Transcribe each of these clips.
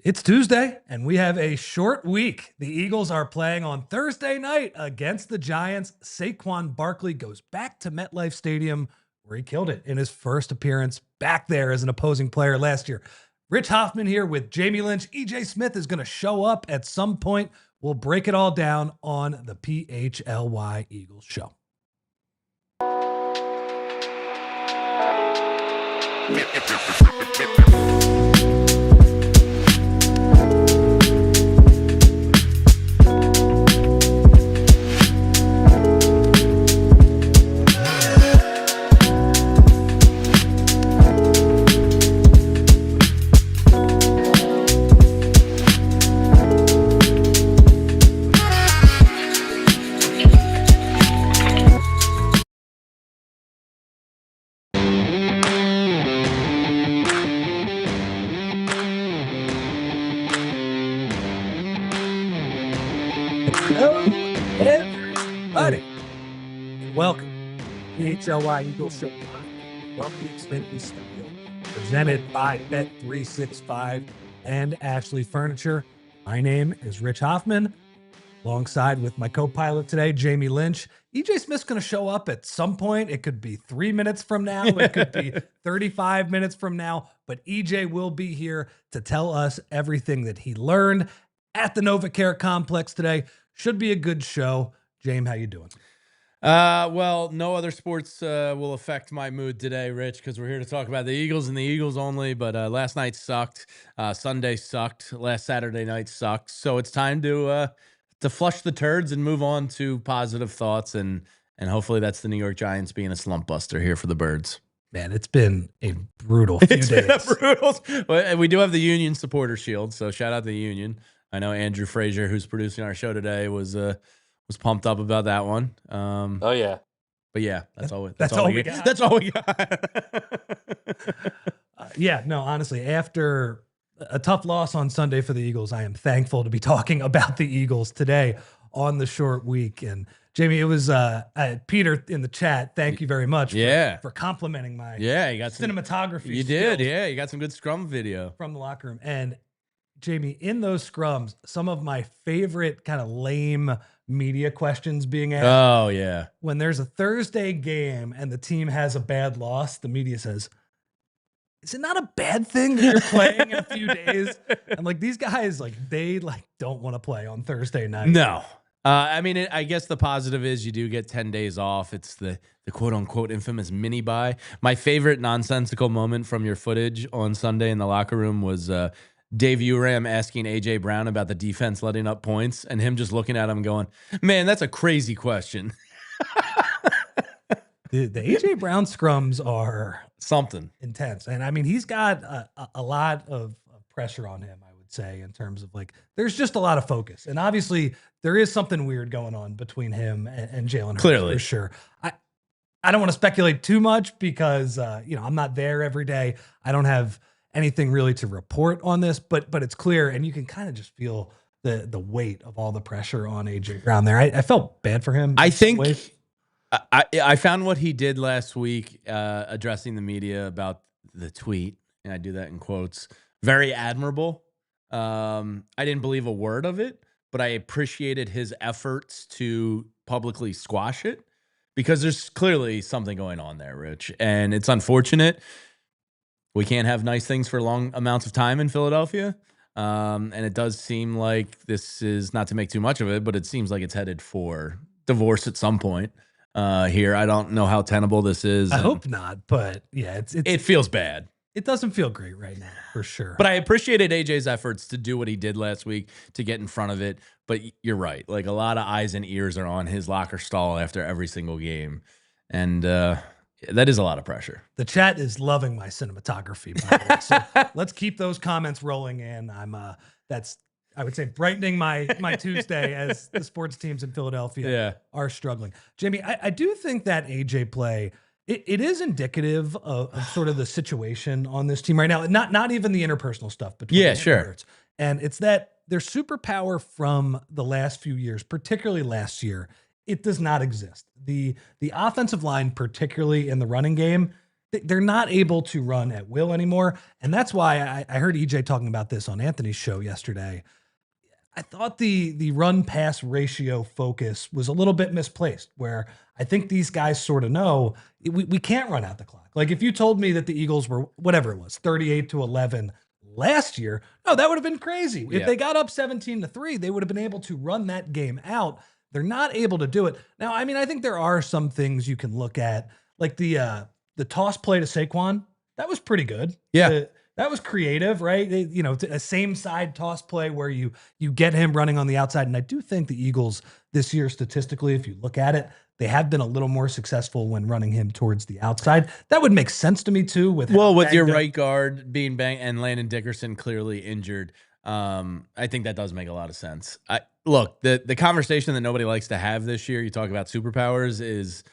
It's Tuesday, and we have a short week. The Eagles are playing on Thursday night against the Giants. Saquon Barkley goes back to MetLife Stadium, where he killed it in his first appearance back there as an opposing player last year. Rich Hofmann here with Jamie Lynch. EJ Smith is going to show up at some point. We'll break it all down on the PHLY Eagles show. Hello, everybody. Welcome to the PHLY Eagles show. Welcome to Xfinity Studio, presented by Bet365 and Ashley Furniture. My name is Rich Hofmann, alongside with my co-pilot today, Jamie Lynch. EJ Smith's going to show up at some point. It could be 3 minutes from now. It could be 35 minutes from now. But EJ will be here to tell us everything that he learned at the NovaCare complex today. Should be a good show. James, how you doing? Well, no other sports will affect my mood today, Rich, because we're here to talk about the Eagles and the Eagles only. But last night sucked. Sunday sucked. Last Saturday night sucked. So it's time to flush the turds and move on to positive thoughts. And hopefully that's the New York Giants being a slump buster here for the Birds. Man, it's been a brutal few days. Been a brutal. Well, we do have the Union supporter shield, so shout out to the Union. I know Andrew Frazier, who's producing our show today, was pumped up about that one. Oh yeah, but yeah, that's all we got. That's all we got. Yeah, no, honestly, after a tough loss on Sunday for the Eagles, I am thankful to be talking about the Eagles today on the short week. And Jamie, it was Peter in the chat. Thank you very much for complimenting my you got cinematography. You did, yeah. You got some good scrum video from the locker room. And Jamie, in those scrums, some of my favorite kind of lame media questions being asked. Oh, yeah. When there's a Thursday game and the team has a bad loss, the media says, is it not a bad thing that you're playing in a few days? And like these guys, they don't want to play on Thursday night. No. I mean, I guess the positive is you do get 10 days off. It's the quote unquote infamous mini bye. My favorite nonsensical moment from your footage on Sunday in the locker room was Dave Uram asking AJ Brown about the defense letting up points and him just looking at him going, man, that's a crazy question. The AJ Brown scrums are something intense. And I mean, he's got a lot of pressure on him, I would say, in terms of there's just a lot of focus. And obviously there is something weird going on between him and Jalen Hurts. Clearly. For sure. I don't want to speculate too much because, I'm not there every day. I don't have anything really to report on this, but it's clear, and you can kind of just feel the weight of all the pressure on AJ Brown there. I felt bad for him. I think I found what he did last week addressing the media about the tweet, and I do that in quotes, very admirable. I didn't believe a word of it, but I appreciated his efforts to publicly squash it because there's clearly something going on there, Rich, and it's unfortunate. We can't have nice things for long amounts of time in Philadelphia. And it does seem like this is, not to make too much of it, but it seems like it's headed for divorce at some point here. I don't know how tenable this is. I hope not, but yeah, it feels bad. It doesn't feel great right now, for sure. But I appreciated AJ's efforts to do what he did last week to get in front of it. But you're right. A lot of eyes and ears are on his locker stall after every single game. And that is a lot of pressure. The chat is loving my cinematography, by the way. So let's keep those comments rolling in. That's, I would say, brightening my Tuesday as the sports teams in Philadelphia are struggling. Jamie, I do think that AJ play, it is indicative of sort of the situation on this team right now. Not even the interpersonal stuff between him and Hurts. And it's that their superpower from the last few years, particularly last year, it does not exist. The offensive line, particularly in the running game, they're not able to run at will anymore. And that's why I heard EJ talking about this on Anthony's show yesterday. I thought the run pass ratio focus was a little bit misplaced, where I think these guys sort of know we can't run out the clock. Like if you told me that the Eagles were whatever it was, 38-11 last year, no, that would have been crazy. If they got up 17-3, they would have been able to run that game out. They're not able to do it. Now, I mean, I think there are some things you can look at, like the toss play to Saquon. That was pretty good. Yeah. That was creative, right? A same side toss play where you get him running on the outside. And I do think the Eagles this year, statistically, if you look at it, they have been a little more successful when running him towards the outside. That would make sense to me too. With your right guard being banged and Landon Dickerson clearly injured, I think that does make a lot of sense. Look, the conversation that nobody likes to have this year, you talk about superpowers, is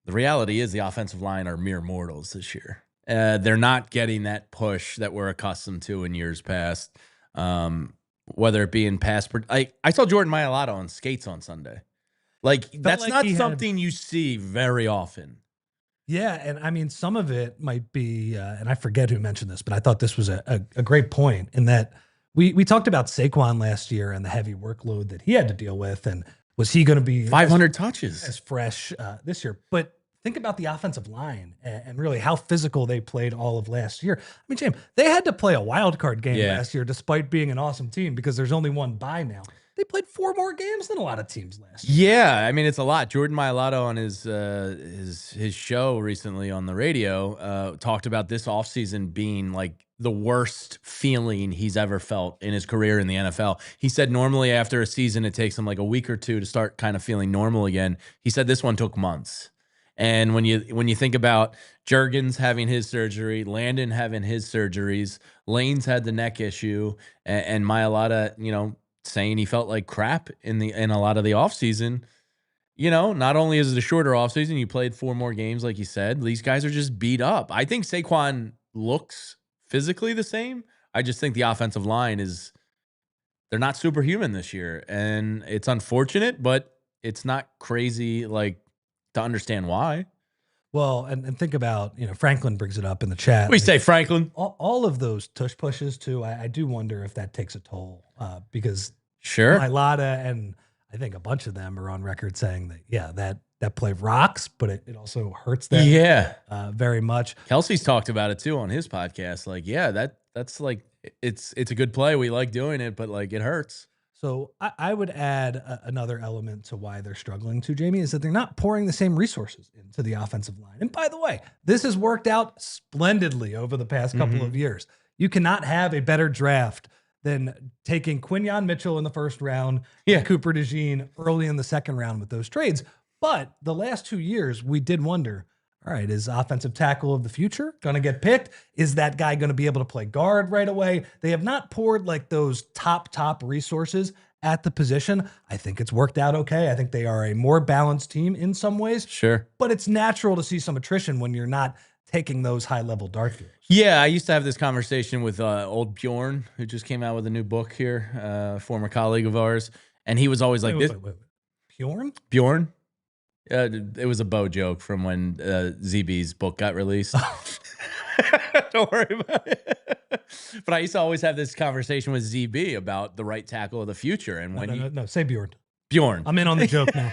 the reality is the offensive line are mere mortals this year. They're not getting that push that we're accustomed to in years past, whether it be in pass. I saw Jordan Mailata on skates on Sunday. That's not something you see very often. Yeah, and I mean, some of it might be, and I forget who mentioned this, but I thought this was a great point in that we talked about Saquon last year and the heavy workload that he had to deal with, and was he going to be 500 touches as fresh this year? But think about the offensive line and really how physical they played all of last year. I mean, James, they had to play a wild card game last year despite being an awesome team because there's only one bye now. They played 4 more games than a lot of teams last year. Yeah, I mean, it's a lot. Jordan Mailata on his show recently on the radio talked about this offseason being like the worst feeling he's ever felt in his career in the NFL. He said normally after a season, it takes him like a week or two to start kind of feeling normal again. He said this one took months. And when you think about Juergens having his surgery, Landon having his surgeries, Lane's had the neck issue, and Mailata, saying he felt like crap in a lot of the offseason. Not only is it a shorter offseason, you played 4 more games, like you said, these guys are just beat up. I think Saquon looks physically the same. I just think the offensive line they're not superhuman this year. And it's unfortunate, but it's not crazy to understand why. Well, and think about, Franklin brings it up in the chat. We say Franklin. All of those tush pushes too. I do wonder if that takes a toll because sure, Mailata and I think a bunch of them are on record saying that, that play rocks, but it also hurts them. Yeah, very much. Kelsey's talked about it too on his podcast. That's it's a good play. We like doing it, but it hurts. So I would add another element to why they're struggling too, Jamie, is that they're not pouring the same resources into the offensive line. And by the way, this has worked out splendidly over the past couple of years. You cannot have a better draft than taking Quinyon Mitchell in the first round, and Cooper DeJean early in the second round with those trades. But the last 2 years, we did wonder, all right, is offensive tackle of the future going to get picked? Is that guy going to be able to play guard right away? They have not poured those top resources at the position. I think it's worked out okay. I think they are a more balanced team in some ways. Sure. But it's natural to see some attrition when you're not taking those high-level dart fields. Yeah, I used to have this conversation with old Bjorn, who just came out with a new book here, former colleague of ours, and he was always like this. Wait. Bjorn? Bjorn? It was a Bo joke from when ZB's book got released. Don't worry about it. But I used to always have this conversation with ZB about the right tackle of the future. And No, say Bjorn. Bjorn. I'm in on the joke now.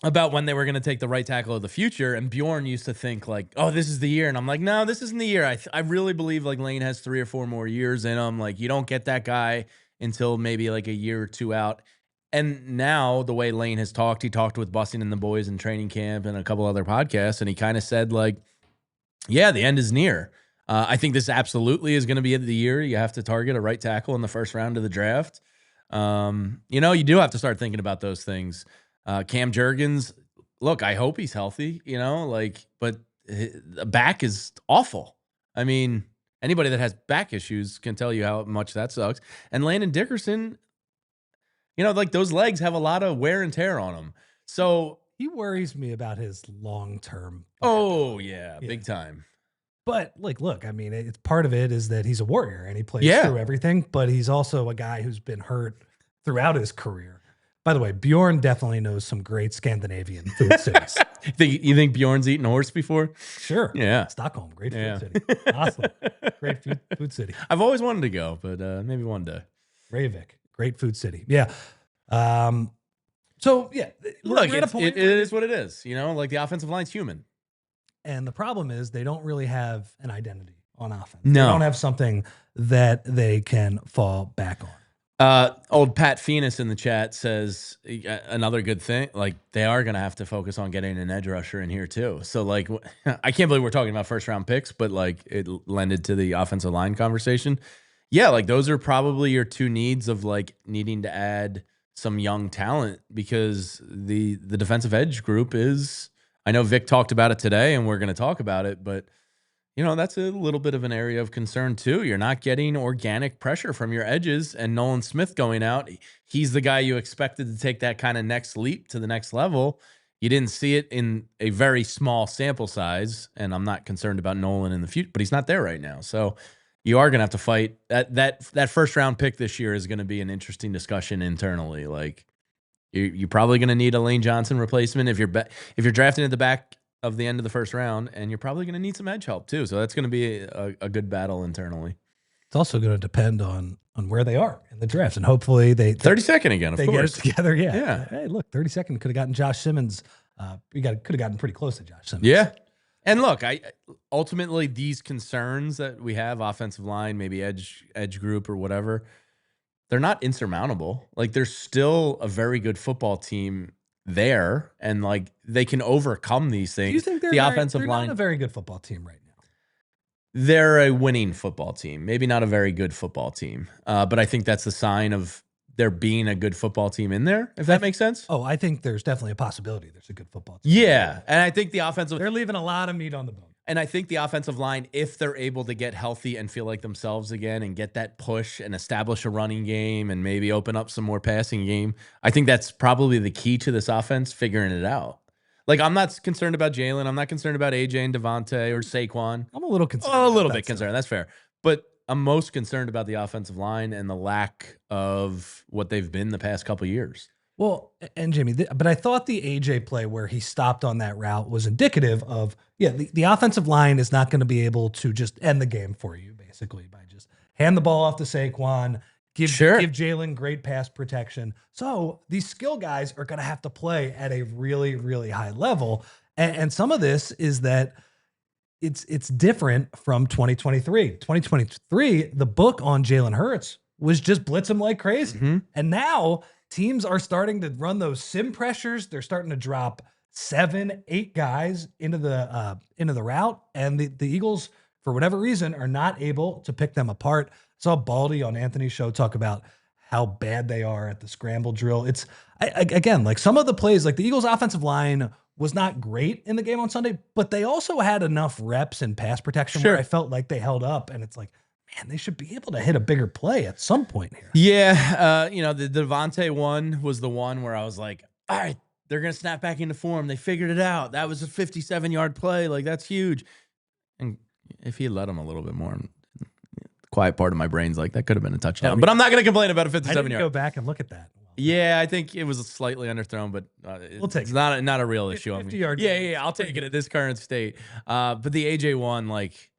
About when they were going to take the right tackle of the future. And Bjorn used to think oh, this is the year. And I'm like, no, this isn't the year. I really believe Lane has 3 or 4 more years in him. You don't get that guy until maybe a year or 2 out. And now the way Lane has talked, he talked with Busting and the boys in training camp and a couple other podcasts, and he kind of said yeah, the end is near. I think this absolutely is going to be the year you have to target a right tackle in the first round of the draft. You do have to start thinking about those things. Cam Juergens, look, I hope he's healthy, but the back is awful. I mean, anybody that has back issues can tell you how much that sucks. And Landon Dickerson, those legs have a lot of wear and tear on them. So he worries me about his long-term. Oh, yeah, big time. But look, I mean, it's part of it is that he's a warrior and he plays through everything, but he's also a guy who's been hurt throughout his career. By the way, Bjorn definitely knows some great Scandinavian food cities. You think Bjorn's eaten a horse before? Sure. Yeah. Stockholm, great food city. Awesome. Great food city. I've always wanted to go, but maybe one day. Reykjavik, great food city. Yeah. So, yeah. Look, it is what it is. You know, like the offensive line's human. And the problem is they don't really have an identity on offense. No. They don't have something that they can fall back on. Old Pat Phoenix in the chat says another good thing. Like they are going to have to focus on getting an edge rusher in here too. So like, I can't believe we're talking about first round picks, but like it lended to the offensive line conversation. Yeah. Like those are probably your two needs of like needing to add some young talent because the defensive edge group is, I know Vic talked about it today and we're going to talk about it, but you know, that's a little bit of an area of concern too. You're not getting organic pressure from your edges, and Nolan Smith going out, he's the guy you expected to take that kind of next leap to the next level. You didn't see it in a very small sample size, and I'm not concerned about Nolan in the future, but he's not there right now. So you are going to have to fight. That first round pick this year is going to be an interesting discussion internally. Like you're probably going to need a Lane Johnson replacement if you're drafting at the back of the end of the first round, and you're probably going to need some edge help too. So that's going to be a good battle internally. It's also going to depend on where they are in the draft, and hopefully they 32nd again. Of they course, get it together. Yeah. Yeah. Hey, look, 32nd could have gotten Josh Simmons. Could have gotten pretty close to Josh Simmons. Yeah. And look, ultimately these concerns that we have, offensive line, maybe edge group or whatever, they're not insurmountable. Like there's still a very good football team there, and like they can overcome these things. Do you think they're not a very good football team right now? They're a winning football team, maybe not a very good football team, but I think that's the sign of there being a good football team in there, if that makes sense. Oh, I think there's definitely a possibility there's a good football team. Yeah, and I think they're leaving a lot of meat on the bone. And I think the offensive line, if they're able to get healthy and feel like themselves again and get that push and establish a running game and maybe open up some more passing game, I think that's probably the key to this offense, figuring it out. Like, I'm not concerned about Jalen. I'm not concerned about AJ and Devontae or Saquon. I'm a little concerned. A little bit concerned. That's fair. But I'm most concerned about the offensive line and the lack of what they've been the past couple of years. Well, and Jimmy, but I thought the AJ play where he stopped on that route was indicative of, the offensive line is not going to be able to just end the game for you, basically, by just hand the ball off to Saquon, give Jalen great pass protection. So these skill guys are going to have to play at a really, really high level. And some of this is that it's different from 2023. 2023, the book on Jalen Hurts was just blitz him like crazy. Mm-hmm. And now teams are starting to run those sim pressures. They're starting to drop 7, 8 guys into the route, and the Eagles, for whatever reason, are not able to pick them apart. Saw Baldy on Anthony's show talk about how bad they are at the scramble drill. It's again, like some of the plays, like the Eagles' offensive line was not great in the game on Sunday, but they also had enough reps in pass protection where I felt like they held up, and it's like, man, they should be able to hit a bigger play at some point here. Yeah. The Devontae one was the one where I was like, all right, they're going to snap back into form. They figured it out. That was a 57-yard play. Like, that's huge. And if he let him a little bit more, the quiet part of my brain's like, that could have been a touchdown. But I'm not going to complain about a 57-yard. I didn't go back and look at that. Yeah, I think it was slightly underthrown, but it's not a real issue. 50 yards. Yeah, I'll take it at this current state. But the AJ one, like,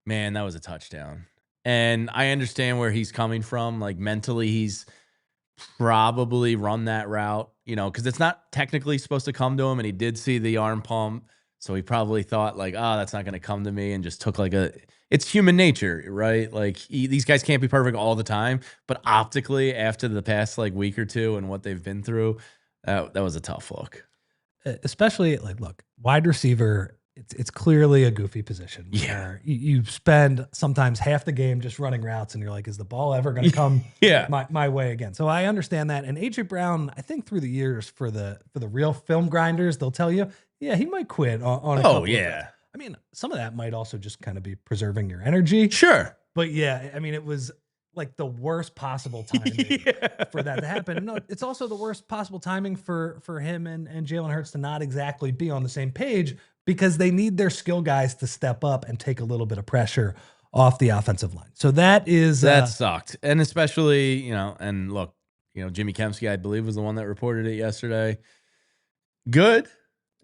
man, that was a touchdown. And I understand where he's coming from. Like, mentally, he's probably run that route, because it's not technically supposed to come to him. And he did see the arm pump. So he probably thought, like, that's not going to come to me, and just took it's human nature, right? Like, these guys can't be perfect all the time. But optically, after the past, like, week or two and what they've been through, that was a tough look. Especially, like, look, wide receiver, it's clearly a goofy position. Yeah. You spend sometimes half the game just running routes, and you're like, is the ball ever going to come my way again? So I understand that. And AJ Brown, I think through the years for the real film grinders, they'll tell you, he might quit on a couple of them. I mean, some of that might also just kind of be preserving your energy. Sure. But yeah, I mean, it was like the worst possible timing for that to happen. And no, it's also the worst possible timing for him and Jalen Hurts to not exactly be on the same page, because they need their skill guys to step up and take a little bit of pressure off the offensive line. So that sucked. And especially, and look, Jimmy Kempsky, I believe, was the one that reported it yesterday. Good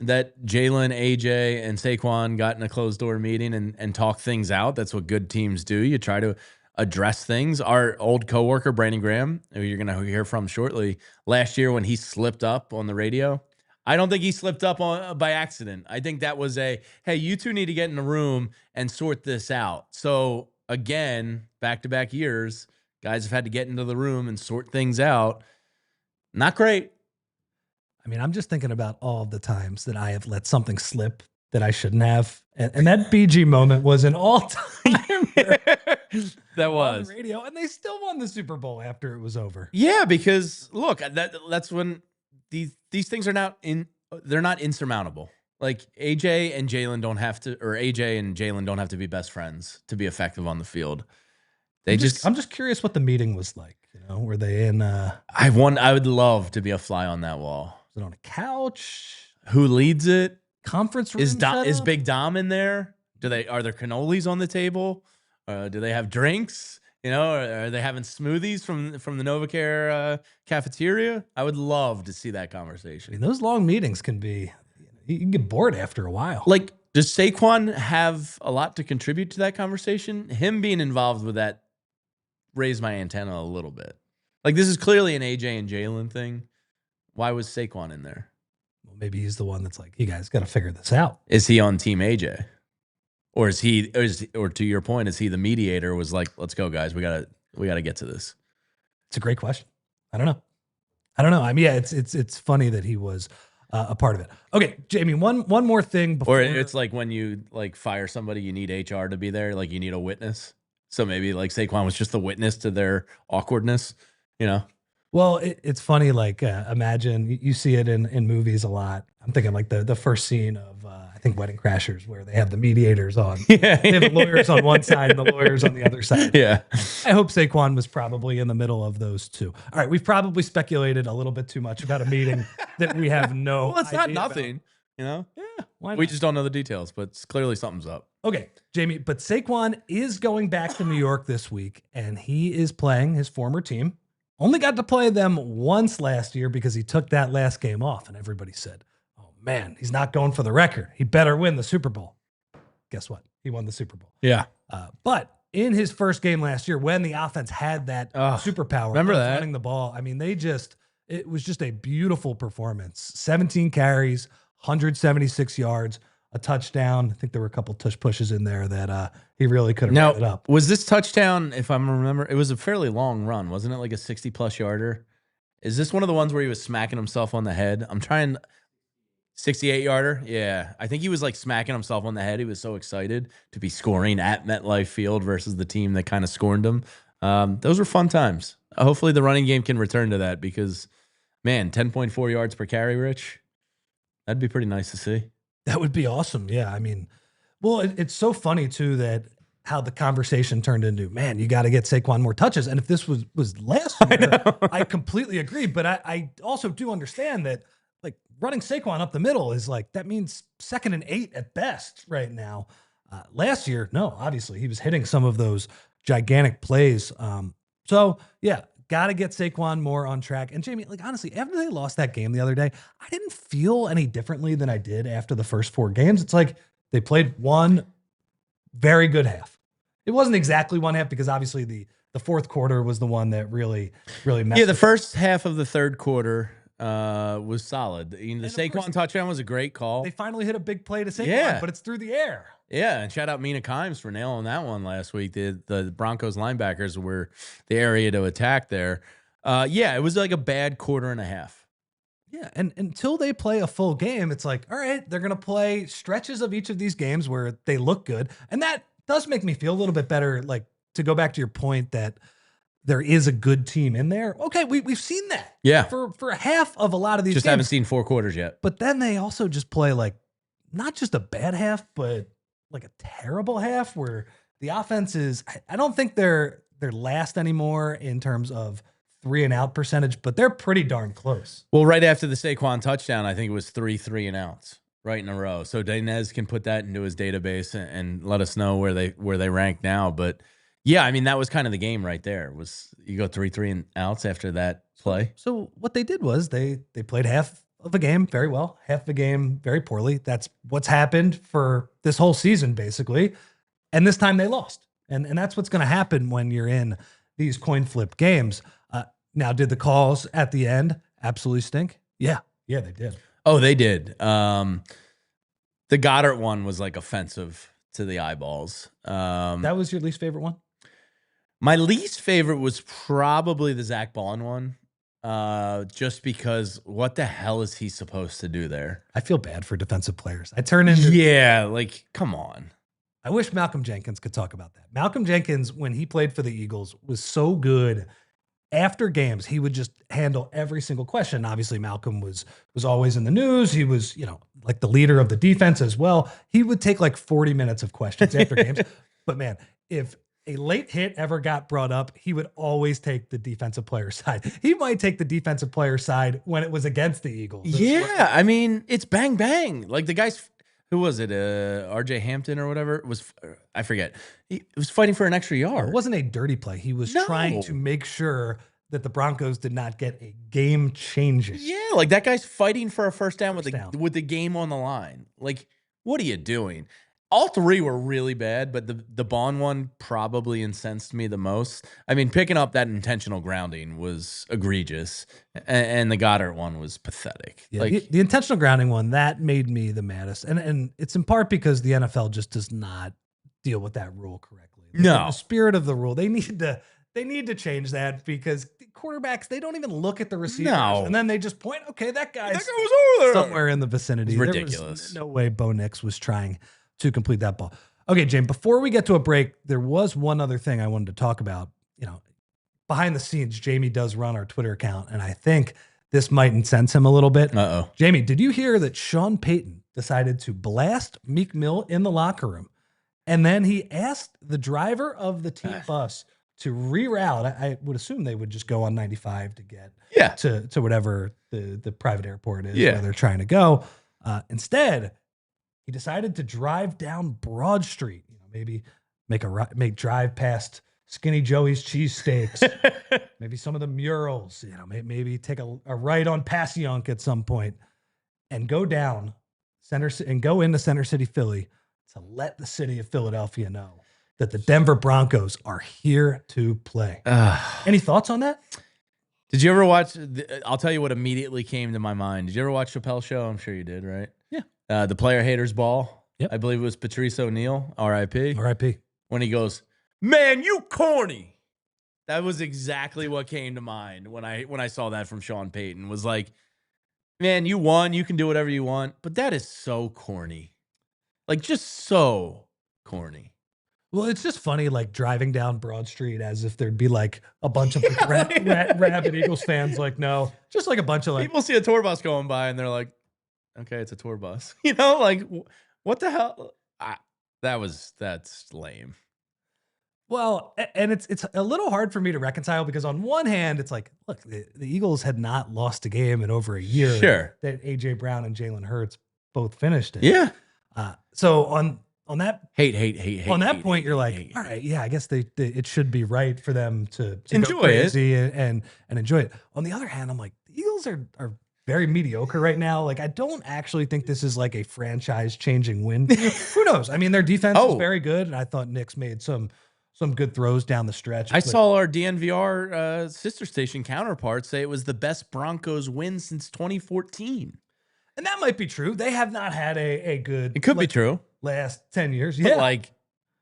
that Jalen, AJ, and Saquon got in a closed-door meeting and talked things out. That's what good teams do. You try to address things. Our old coworker, Brandon Graham, who you're going to hear from shortly, last year when he slipped up on the radio, I don't think he slipped up by accident. I think that was hey, you two need to get in the room and sort this out. So, again, back-to-back years, guys have had to get into the room and sort things out. Not great. I mean, I'm just thinking about all of the times that I have let something slip that I shouldn't have. And that BG moment was an all-time that was on the radio, and they still won the Super Bowl after it was over. Yeah, because look, that's when these things are they're not insurmountable. Like AJ and Jalen don't have to, or AJ and Jalen don't have to be best friends to be effective on the field. I'm just curious what the meeting was like. Were they in? I would love to be a fly on that wall. Was it on a couch? Who leads it? Conference room. Is Big Dom in there? Are there cannolis on the table? Do they have drinks? Are they having smoothies from the NovaCare cafeteria? I would love to see that conversation. I mean, those long meetings can be, you can get bored after a while. Like, does Saquon have a lot to contribute to that conversation? Him being involved with that raised my antenna a little bit. Like, this is clearly an AJ and Jalen thing. Why was Saquon in there? Well, maybe he's the one that's like, you guys got to figure this out. Is he on Team AJ? Or or to your point, is he the mediator? Was like, let's go, guys. We gotta get to this. It's a great question. I don't know. I mean, yeah, it's funny that he was a part of it. Okay, Jamie, one more thing before. Or it's like when you fire somebody, you need HR to be there. Like you need a witness. So maybe Saquon was just the witness to their awkwardness. Well, it's funny. Like imagine you see it in movies a lot. I'm thinking like the first scene of I think Wedding Crashers, where they have the mediators on. Yeah. They have the lawyers on one side and the lawyers on the other side. Yeah. I hope Saquon was probably in the middle of those two. All right, we've probably speculated a little bit too much about a meeting that we have no. Well, it's not nothing. Yeah, why not? We just don't know the details, but clearly something's up. Okay, Jamie, but Saquon is going back to New York this week, and he is playing his former team. Only got to play them once last year because he took that last game off, and everybody said, oh, man, he's not going for the record. He better win the Super Bowl. Guess what? He won the Super Bowl. Yeah. But in his first game last year, when the offense had that superpower, remember that? Running the ball, I mean, it was just a beautiful performance. 17 carries, 176 yards, a touchdown. I think there were a couple tush pushes in there that he really could have wrapped it up. Was this touchdown, if I remember, it was a fairly long run, wasn't it? Like a 60-plus yarder? Is this one of the ones where he was smacking himself on the head? 68-yarder? Yeah. I think he was smacking himself on the head. He was so excited to be scoring at MetLife Field versus the team that kind of scorned him. Those were fun times. Hopefully the running game can return to that because, man, 10.4 yards per carry, Rich, that'd be pretty nice to see. That would be awesome. Yeah. I mean, well, it's so funny too that how the conversation turned into, man, you got to get Saquon more touches. And if this was last year, I completely agree. But I also do understand that running Saquon up the middle is that means 2nd and 8 at best right now. Last year, no, obviously he was hitting some of those gigantic plays. So yeah, got to get Saquon more on track. And Jamie, honestly, after they lost that game the other day, I didn't feel any differently than I did after the first 4 games. It's like they played one very good half. It wasn't exactly one half because obviously the fourth quarter was the one that really messed. Yeah, the first half of the third quarter was solid. The Saquon touchdown was a great call. They finally hit a big play to Saquon, but it's through the air. Yeah, and shout out Mina Kimes for nailing that one last week. The Broncos linebackers were the area to attack there. Yeah, it was like a bad quarter and a half. Yeah, and until they play a full game, it's like, all right, they're going to play stretches of each of these games where they look good. And that does make me feel a little bit better, to go back to your point that there is a good team in there. Okay, we've seen that. Yeah. For half of a lot of these games. Haven't seen 4 quarters yet. But then they also just play not just a bad half, but a terrible half where the offense is, I don't think they're last anymore in terms of 3-and-out percentage, but they're pretty darn close. Well, right after the Saquon touchdown, I think it was 3 3-and-outs right in a row. So Dainez can put that into his database and let us know where they rank now. But Yeah, I mean, that was kind of the game right there. Was you go 3-3 and outs after that play? So what they did was they played half of a game very well, half of a game very poorly. That's what's happened for this whole season, basically. And this time they lost. And that's what's going to happen when you're in these coin flip games. Now, did the calls at the end absolutely stink? Yeah. Yeah, they did. Oh, they did. The Goddard one was like offensive to the eyeballs. That was your least favorite one? My least favorite was probably the Zach Bond one. Just because what the hell is he supposed to do there? I feel bad for defensive players. I turn into like come on. I wish Malcolm Jenkins could talk about that. Malcolm Jenkins, when he played for the Eagles, was so good. After games, he would just handle every single question. Obviously, Malcolm was always in the news. He was, like the leader of the defense as well. He would take like 40 minutes of questions after games. But man, if a late hit ever got brought up, he would always take the defensive player side. He might take the defensive player side when it was against the Eagles. Yeah, I mean, it's bang bang. Like the guy's, who was it? RJ Hampton or whatever I forget. He was fighting for an extra yard. It wasn't a dirty play. He was trying to make sure that the Broncos did not get a game changing. Yeah, like that guy's fighting for a first down with the game on the line. Like, what are you doing? All three were really bad, but the Bond one probably incensed me the most. I mean, picking up that intentional grounding was egregious, and the Goddard one was pathetic. Yeah, the intentional grounding one, that made me the maddest. And it's in part because the NFL just does not deal with that rule correctly. The spirit of the rule, they need to change that, because quarterbacks, they don't even look at the receivers. No. And then they just point, okay, that guy was over there. Somewhere in the vicinity. It's ridiculous. There was no way Bo Nix was trying to complete that ball. Okay, James, before we get to a break, there was one other thing I wanted to talk about. Behind the scenes, Jamie does run our Twitter account, and I think this might incense him a little bit. Uh-oh. Jamie, did you hear that Sean Payton decided to blast Meek Mill in the locker room? And then he asked the driver of the team bus to reroute. I would assume they would just go on 95 to get to whatever the private airport is where they're trying to go. Instead, he decided to drive down Broad Street. Maybe make drive past Skinny Joey's cheesesteaks. Maybe some of the murals. Maybe take a right on Passyunk at some point, and go down go into Center City, Philly, to let the city of Philadelphia know that the Denver Broncos are here to play. Any thoughts on that? Did you ever watch? I'll tell you what immediately came to my mind. Did you ever watch Chappelle's show? I'm sure you did, right? Yeah. The Player Haters Ball. Yep. I believe it was Patrice O'Neal, R.I.P. R.I.P. When he goes, "Man, you corny." That was exactly what came to mind when I saw that from Sean Payton. Was like, man, you won. You can do whatever you want. But that is so corny. Like, just so corny. Well, it's just funny, like driving down Broad Street as if there'd be like a bunch of rabid Eagles fans. Like, no, just like a bunch of people see a tour bus going by and they're like, okay, it's a tour bus. Like, what the hell? That's lame. Well, and it's a little hard for me to reconcile, because on one hand, it's like, look, the Eagles had not lost a game in over a year. Sure. That A.J. Brown and Jalen Hurts both finished it. Yeah. So on that hate on that point, you're like, all right, yeah, I guess it should be right for them to enjoy go crazy and enjoy it. On the other hand, I'm like, the Eagles are very mediocre right now. Like, I don't actually think this is like a franchise changing win. Who knows? I mean, their defense is very good, and I thought Nick's made some good throws down the stretch. I saw our DNVR sister station counterparts say it was the best Broncos win since 2014. And that might be true. They have not had a good. It could be true. Last 10 years. But like,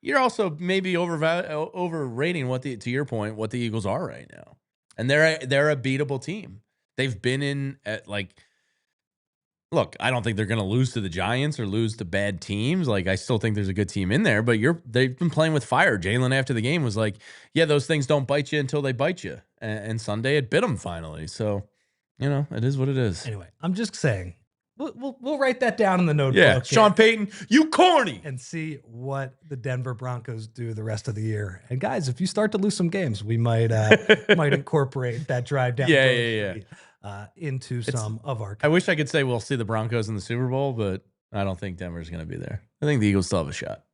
you're also maybe overrating to your point, what the Eagles are right now. And they're a beatable team. They've been in at look, I don't think they're going to lose to the Giants or lose to bad teams. Like, I still think there's a good team in there, but they've been playing with fire. Jalen after the game was like, yeah, those things don't bite you until they bite you. And Sunday it bit them finally. So, it is what it is. Anyway, I'm just saying, we'll write that down in the notebook. Yeah, Sean Payton, you corny. And see what the Denver Broncos do the rest of the year. And guys, if you start to lose some games, we might incorporate that drive down. Into some of our. I wish I could say we'll see the Broncos in the Super Bowl, but I don't think Denver's going to be there. I think the Eagles still have a shot.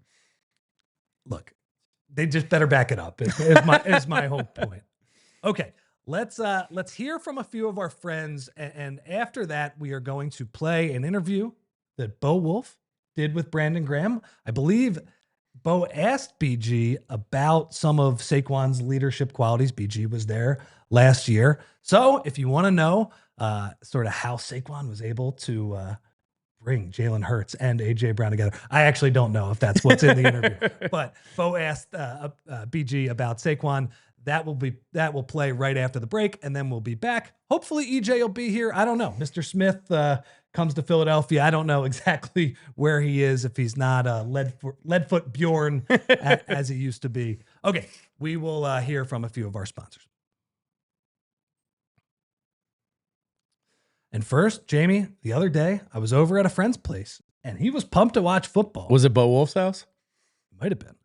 Look, They just better back it up. Is my whole point. Okay, let's hear from a few of our friends, and after that, we are going to play an interview that Bo Wulf did with Brandon Graham. I believe Bo asked BG about some of Saquon's leadership qualities. BG was there last year, so if you want to know sort of how Saquon was able to bring Jalen Hurts and A.J. Brown together. I actually don't know if that's what's in the interview, but Bo asked BG about Saquon. That will play right after the break, and then we'll be back. Hopefully EJ will be here. I don't know. Mr. Smith comes to Philadelphia. I don't know exactly where he is, if he's not Leadfoot Bjorn as he used to be. Okay, we will hear from a few of our sponsors. And first, Jamie, the other day, I was over at a friend's place, and he was pumped to watch football. Was it Bo Wulf's house? Might have been.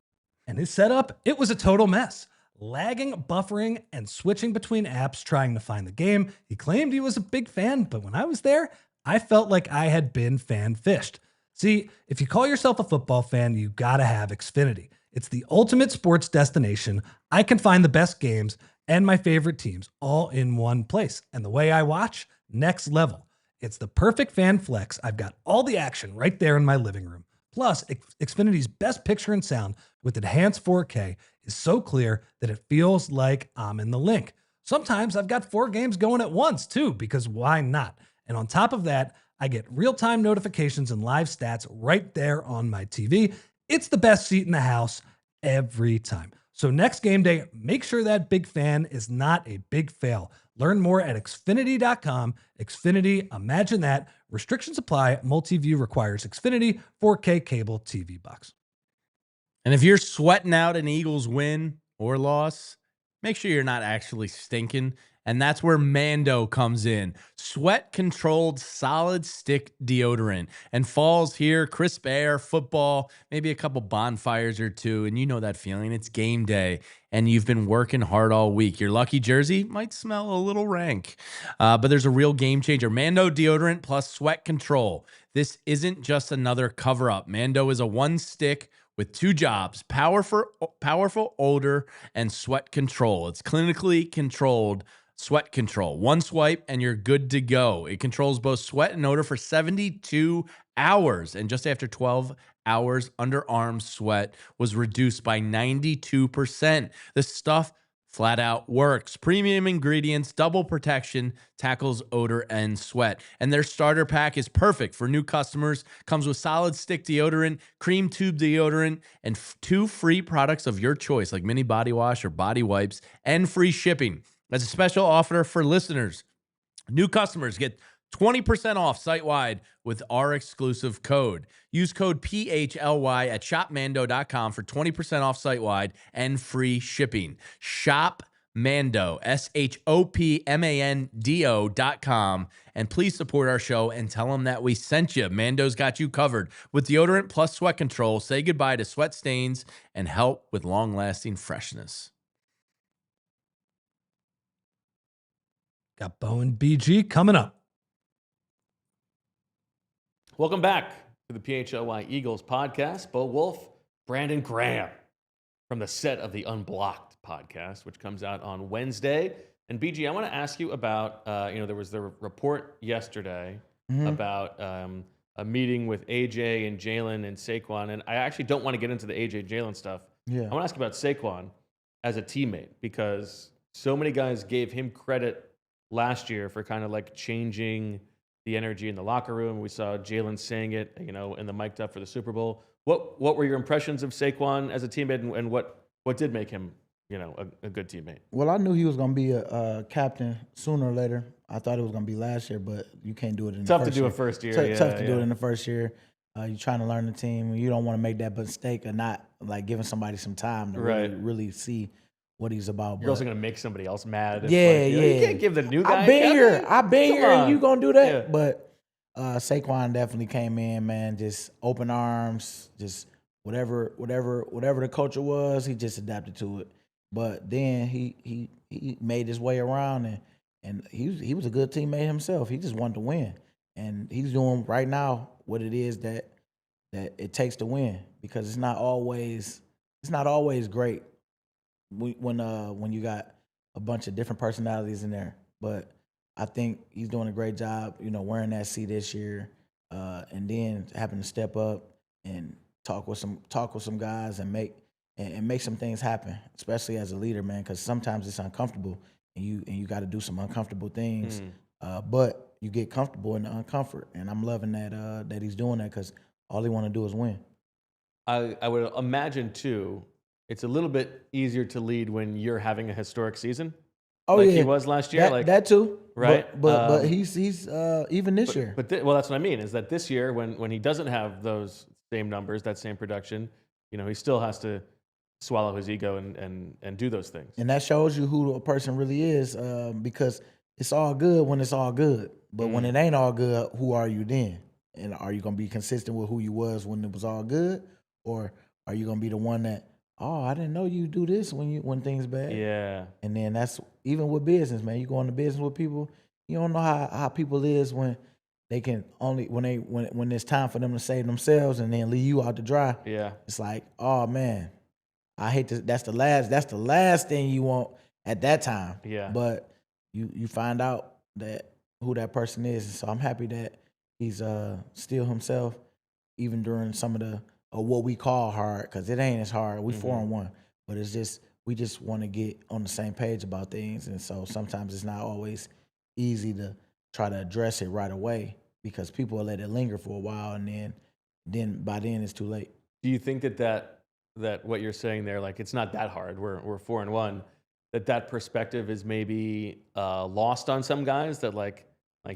And his setup, it was a total mess. Lagging, buffering, and switching between apps trying to find the game. He claimed he was a big fan, but when I was there, I felt like I had been fan-fished. See, if you call yourself a football fan, you gotta have Xfinity. It's the ultimate sports destination. I can find the best games and my favorite teams all in one place. And the way I watch, next level. It's the perfect fan flex. I've got all the action right there in my living room. Plus, Xfinity's best picture and sound with enhanced 4K is so clear that it feels like I'm in the link. Sometimes I've got 4 games going at once too, because why not? And on top of that, I get real-time notifications and live stats right there on my TV. It's the best seat in the house every time. So next game day, make sure that big fan is not a big fail. Learn more at Xfinity.com. Xfinity, imagine that. Restrictions apply. Multi-view requires Xfinity 4K cable TV box. And if you're sweating out an Eagles win or loss, make sure you're not actually stinking. And that's where Mando comes in. Sweat-controlled solid stick deodorant. And fall's here, crisp air, football, maybe a couple bonfires or two. And you know that feeling. It's game day. And you've been working hard all week. Your lucky jersey might smell a little rank. But there's a real game changer. Mando deodorant plus sweat control. This isn't just another cover-up. Mando is a one-stick with 2 jobs, powerful odor and sweat control. It's clinically controlled sweat control. One swipe and you're good to go. It controls both sweat and odor for 72 hours. And just after 12 hours, underarm sweat was reduced by 92%. The stuff flat out works. Premium ingredients, double protection, tackles odor and sweat. And their starter pack is perfect for new customers. Comes with solid stick deodorant, cream tube deodorant, and 2 free products of your choice, like mini body wash or body wipes, and free shipping. As a special offer for listeners, new customers get 20% off site-wide with our exclusive code. Use code PHLY at shopmando.com for 20% off site-wide and free shipping. Shopmando, SHOPMANDO.com. And please support our show and tell them that we sent you. Mando's got you covered with deodorant plus sweat control. Say goodbye to sweat stains and help with long-lasting freshness. Got Bo and BG coming up. Welcome back to the PHLY Eagles podcast. Bo Wulf, Brandon Graham from the set of the Unblocked podcast, which comes out on Wednesday. And BG, I want to ask you about, there was the report yesterday about a meeting with AJ and Jalen and Saquon. And I actually don't want to get into the AJ Jalen stuff. Yeah. I want to ask you about Saquon as a teammate, because so many guys gave him credit last year for kind of like changing the energy in the locker room. We saw Jalen saying it, in the mic'd up for the Super Bowl. What were your impressions of Saquon as a teammate, and what did make him, a good teammate? Well, I knew he was going to be a captain sooner or later. I thought it was going to be last year, but you can't do it in the first year. Tough to do it first year. Tough to do it in the first year. You're trying to learn the team. You don't want to make that mistake of not like giving somebody some time to really see what he's about. You're also going to make somebody else mad. Yeah. You can't give the new guy. I've been here, and you going to do that. Yeah. But Saquon definitely came in, man, just open arms, just whatever the culture was, he just adapted to it. But then he made his way around, and he was a good teammate himself. He just wanted to win, and he's doing right now what it is that it takes to win, because it's not always it's not always great when you got a bunch of different personalities in there. But I think he's doing a great job, wearing that C this year, and then having to step up and talk with some guys and make some things happen, especially as a leader, man. Because sometimes it's uncomfortable, and you got to do some uncomfortable things. But you get comfortable in the uncomfort, and I'm loving that he's doing that because all he want to do is win. I would imagine too, it's a little bit easier to lead when you're having a historic season. Oh like yeah, he was last year. That too, right? But he's even this year. But well, that's what I mean. Is that this year when he doesn't have those same numbers, that same production, he still has to swallow his ego and do those things. And that shows you who a person really is, because it's all good when it's all good. But when it ain't all good, who are you then? And are you gonna be consistent with who you was when it was all good, or are you gonna be the one that, oh, I didn't know you do this when things bad? Yeah. And then that's even with business, man. You go into business with people, you don't know how people is when they can only when it's time for them to save themselves and then leave you out to dry. Yeah. It's like, oh man, I hate to. That's the last thing you want at that time. Yeah. But you find out that who that person is, and so I'm happy that he's still himself, even during some of the what we call hard, because it ain't as hard. We 4-1, but it's just we just want to get on the same page about things, and so sometimes it's not always easy to try to address it right away because people will let it linger for a while, and then by then it's too late. Do you think that what you're saying there, like it's not that hard? We're 4-1. That perspective is maybe lost on some guys that like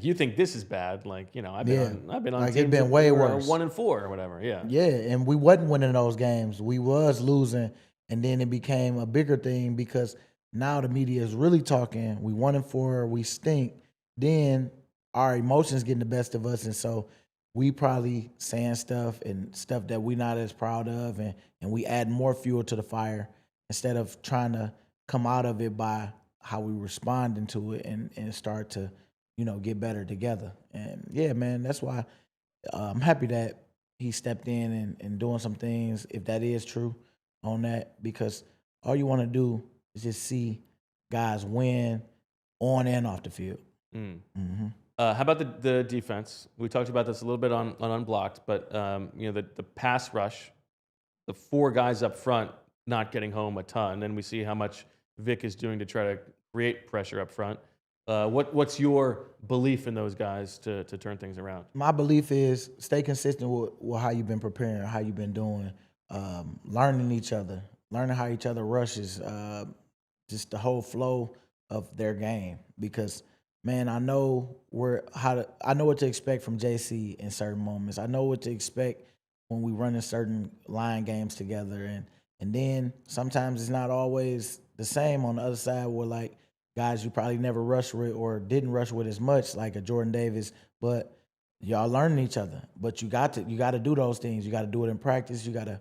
you think this is bad. Like I've been on like teams it's been way worse, 1-4 or whatever. Yeah. Yeah, and we wasn't winning those games. We was losing, and then it became a bigger thing because now the media is really talking. We 1-4, we stink. Then our emotions getting the best of us, and so we probably saying stuff that we not as proud of, and we add more fuel to the fire instead of trying to come out of it by how we responding to it and start to get better together. And yeah, man, that's why I'm happy that he stepped in and doing some things, if that is true, on that, because all you want to do is just see guys win on and off the field. How about the defense? We talked about this a little bit on Unblocked, but the pass rush, the four guys up front not getting home a ton, and we see how much Vic is doing to try to create pressure up front. What's your belief in those guys to turn things around? My belief is stay consistent with how you've been preparing, how you've been doing, learning each other, learning how each other rushes, just the whole flow of their game. Because man, I know what to expect from JC in certain moments. I know what to expect when we run in certain line games together, and then sometimes it's not always the same on the other side where like guys you probably never rushed with or didn't rush with as much, like a Jordan Davis, but y'all learning each other. But you got to do those things. You got to do it in practice. You got to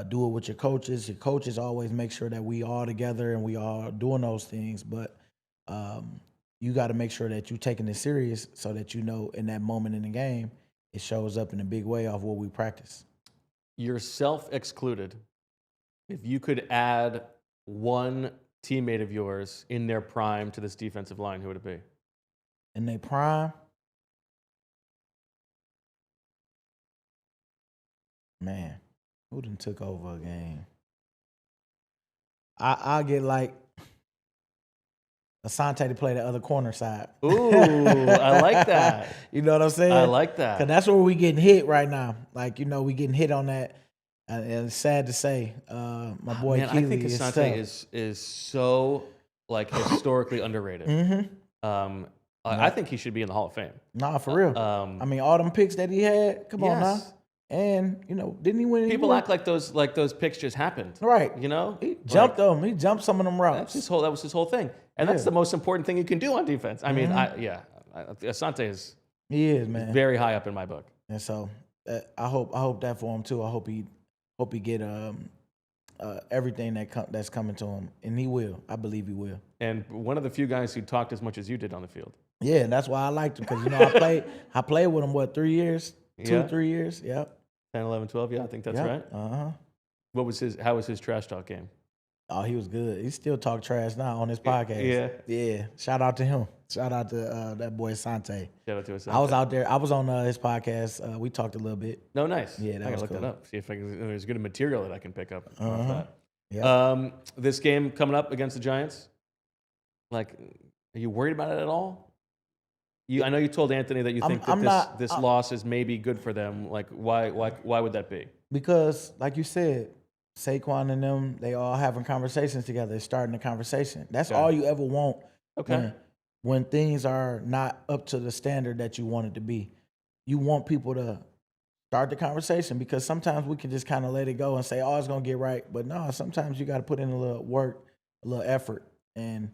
do it with your coaches. Your coaches always make sure that we all together and we all doing those things. But you got to make sure that you're taking it serious so that in that moment in the game, it shows up in a big way off what we practice. Yourself excluded, if you could add one teammate of yours in their prime to this defensive line, who would it be? In their prime? Man, who done took over a game? I'll get like Asante to play the other corner side. Ooh, I like that. You know what I'm saying? I like that. Because that's where we getting hit right now. Like, we getting hit on that. And it's sad to say, my boy Kelee, I think Asante is so like historically underrated. I think he should be in the Hall of Fame. Nah, for real. I mean, all them picks that he had. Come on now. And didn't he win? People act like those picks just happened. Right. He jumped them. He jumped some of them routes. That was his whole thing. And that's the most important thing you can do on defense. I mean, Asante is. He is, man. Very high up in my book. And so I hope that for him too. I hope he get everything that's coming to him, and he will. I believe he will. And one of the few guys who talked as much as you did on the field. Yeah, and that's why I liked him because I played with him 3 years, 3 years. Yep. 10, 11, 12. Yeah, I think that's right. How was his trash talk game? Oh, he was good. He still talk trash now on his podcast. Yeah. Shout out to him. Shout out to that boy Sante. Shout out to us. I was out there. I was on his podcast. We talked a little bit. No, nice. Yeah, that I was gotta look cool. that up. See if there's good material that I can pick up off that. Yeah. This game coming up against the Giants. Like, are you worried about it at all? I know you told Anthony that you think this loss is maybe good for them. Like, why would that be? Because, like you said, Saquon and them, they all having conversations together. They're starting a conversation. That's all you ever want. Okay. When things are not up to the standard that you want it to be, you want people to start the conversation, because sometimes we can just kind of let it go and say, oh, it's going to get right. But no, sometimes you got to put in a little work, a little effort. And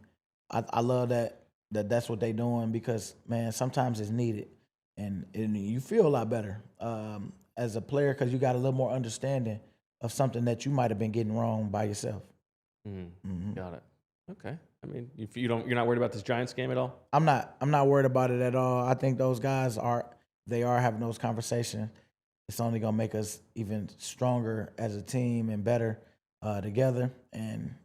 I love that's what they're doing, because, man, sometimes it's needed. And you feel a lot better as a player, because you got a little more understanding of something that you might have been getting wrong by yourself. Got it. Okay. I mean, you're not worried about this Giants game at all? I'm not worried about it at all. I think those guys are having those conversations. It's only gonna make us even stronger as a team and better together. And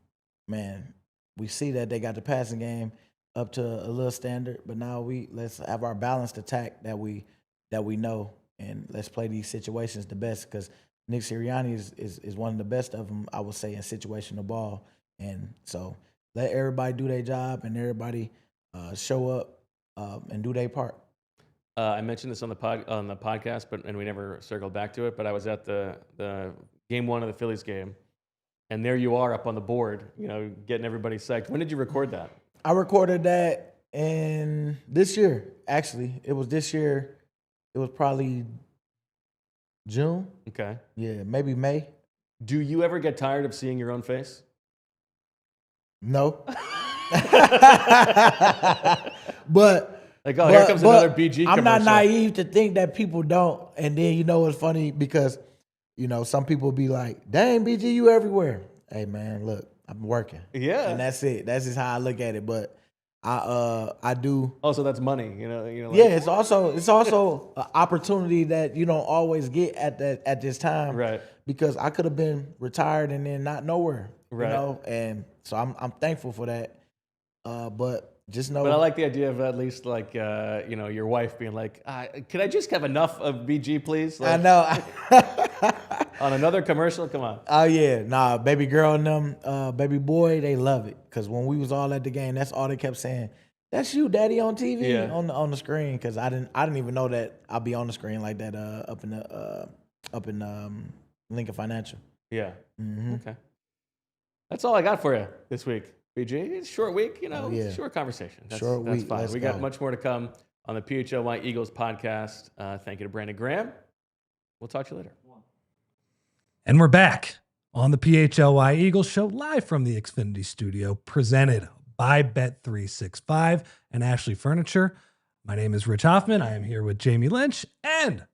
man, we see that they got the passing game up to a little standard, but now let's have our balanced attack that we know, and let's play these situations the best, because Nick Sirianni is one of the best of them, I would say, in situational ball. And so let everybody do their job, and everybody show up and do their part. I mentioned this on the podcast, and we never circled back to it. But I was at the game 1 of the Phillies game, and there you are up on the board, getting everybody psyched. When did you record that? I recorded that in this year. Actually, it was this year. It was probably June. Okay. Yeah, maybe May. Do you ever get tired of seeing your own face? No. But like, here comes another BG commercial. I'm not naive to think that people don't. And then, it's funny, because, some people be like, dang, BG, you everywhere. Hey, man, look, I'm working. Yeah. And that's it. That's just how I look at it. But I do. Also, that's money, Like, yeah, it's also an opportunity that you don't always get at this time. Right. Because I could have been retired and then not nowhere. Right. And so I'm thankful for that. But just know. But I like the idea of at least your wife being like, "Could I just have enough of BG, please?" Like, I know. on another commercial, come on. Oh yeah, nah, baby girl and them, baby boy, they love it. Cause when we was all at the game, that's all they kept saying. That's you, Daddy, on TV, on the screen. Cause I didn't even know that I'd be on the screen like that up in Lincoln Financial. Yeah. Mm-hmm. Okay. That's all I got for you this week. BG, it's a short week, yeah. It's a short conversation. That's week. That's fine. Let's We got go. much more to come on the PHLY Eagles podcast. Thank you to Brandon Graham. We'll talk to you later. And we're back on the PHLY Eagles show, live from the Xfinity studio, presented by Bet365 and Ashley Furniture. My name is Rich Hofmann. I am here with Jamie Lynch, and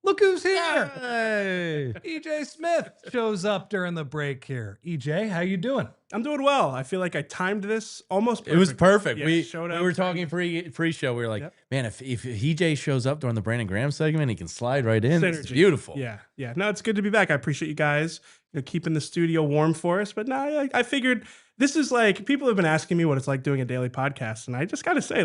look who's here. Hey. EJ Smith shows up during the break here. EJ, how you doing? I'm doing well. I feel like I timed this almost perfect. It was perfect. Yeah, we showed up. were talking pre-show. We were like, man, if EJ shows up during the Brandon Graham segment, he can slide right in. Synergy. It's beautiful. Yeah. No, it's good to be back. I appreciate you guys keeping the studio warm for us. But no, I figured this is like, people have been asking me what it's like doing a daily podcast. And I just got to say,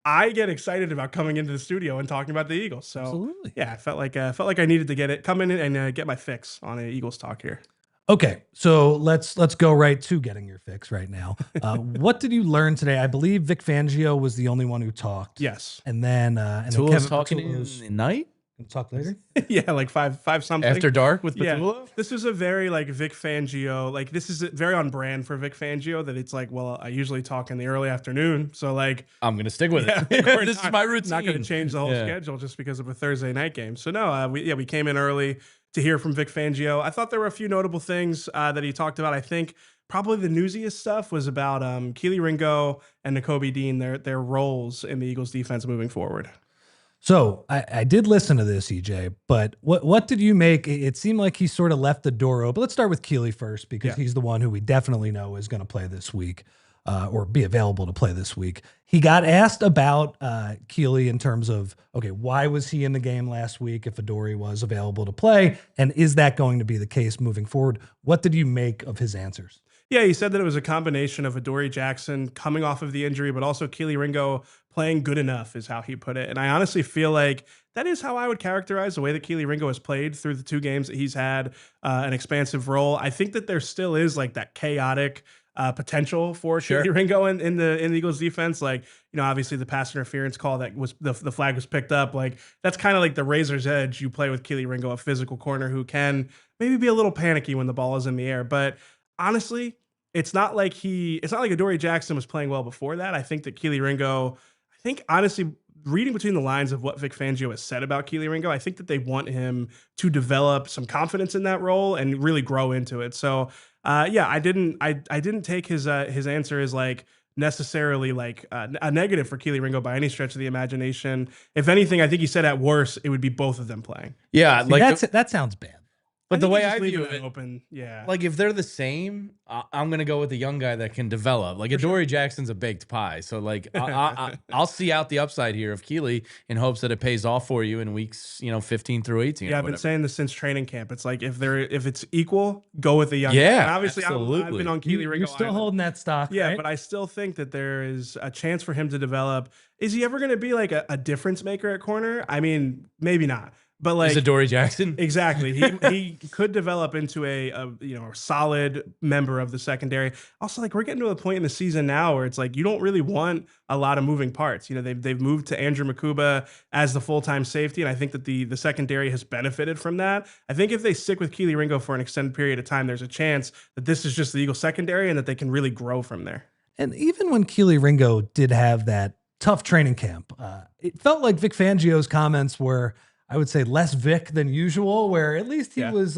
I get excited about coming into the studio and talking about the Eagles. So Absolutely. yeah, I felt like I needed to come in and get my fix on an Eagles talk here. Okay, so let's go right to getting your fix right now. What did you learn today? I believe Vic Fangio was the only one who talked. Yes. And then Patullo's Kevin talking Patullo's- in the night? We'll talk later. Yeah, like five something. After dark with Yeah. Patullo? This is a very Vic Fangio, this is very on brand for Vic Fangio, that it's I usually talk in the early afternoon. So I'm going to stick with it. This is my routine. Not going to change the whole schedule just because of a Thursday night game. So no, we came in early to hear from Vic Fangio. I thought there were a few notable things that he talked about. I think probably the newsiest stuff was about Kelee, Ringo, and Nakobe Dean, their roles in the Eagles defense moving forward. So I did listen to this, EJ, but what did you make? It seemed like he sort of left the door open. Let's start with Kelee first, because he's the one who we definitely know is going to play this week. or be available to play this week. He got asked about Kelee in terms of, okay, why was he in the game last week if Adoree was available to play? And is that going to be the case moving forward? What did you make of his answers? Yeah, he said that it was a combination of Adoree Jaxson coming off of the injury, but also Kelee Ringo playing good enough is how he put it. And I honestly feel like that is how I would characterize the way that Kelee Ringo has played through the 2 games that he's had an expansive role. I think that there still is like that chaotic potential for Kelee Ringo in the Eagles defense. Like, obviously the pass interference call that was the flag was picked up. Like, that's kind of like the razor's edge you play with Kelee Ringo, a physical corner who can maybe be a little panicky when the ball is in the air. But honestly, it's not like Adoree Jaxson was playing well before that. I think that Kelee Ringo, honestly, reading between the lines of what Vic Fangio has said about Kelee Ringo, I think that they want him to develop some confidence in that role and really grow into it. So, I didn't take his answer as like necessarily like a negative for Kelee Ringo by any stretch of the imagination. If anything, I think he said at worst it would be both of them playing. Yeah, See, like that sounds bad. But the way I view it, open, like if they're the same, I'm gonna go with the young guy that can develop. Like Adoree Jackson's a baked pie, so like I'll see out the upside here of Kelee in hopes that it pays off for you in weeks 15 through 18. Yeah, I've been saying this since training camp. It's like if it's equal, go with the young. Yeah, and obviously absolutely. I've been on Kelee Ringo. You're still holding that stock, yeah, right? but I still think that there is a chance for him to develop. Is he ever going to be like a difference maker at corner? I mean, maybe not. But like is Adoree Jaxson? Exactly. He could develop into a solid member of the secondary. Also, like we're getting to a point in the season now where it's like you don't really want a lot of moving parts. They've moved to Andrew Makuba as the full-time safety, and I think that the secondary has benefited from that. I think if they stick with Kelee Ringo for an extended period of time, there's a chance that this is just the Eagles secondary and that they can really grow from there. And even when Kelee Ringo did have that tough training camp, it felt like Vic Fangio's comments were, I would say, less Vic than usual, where at least he was,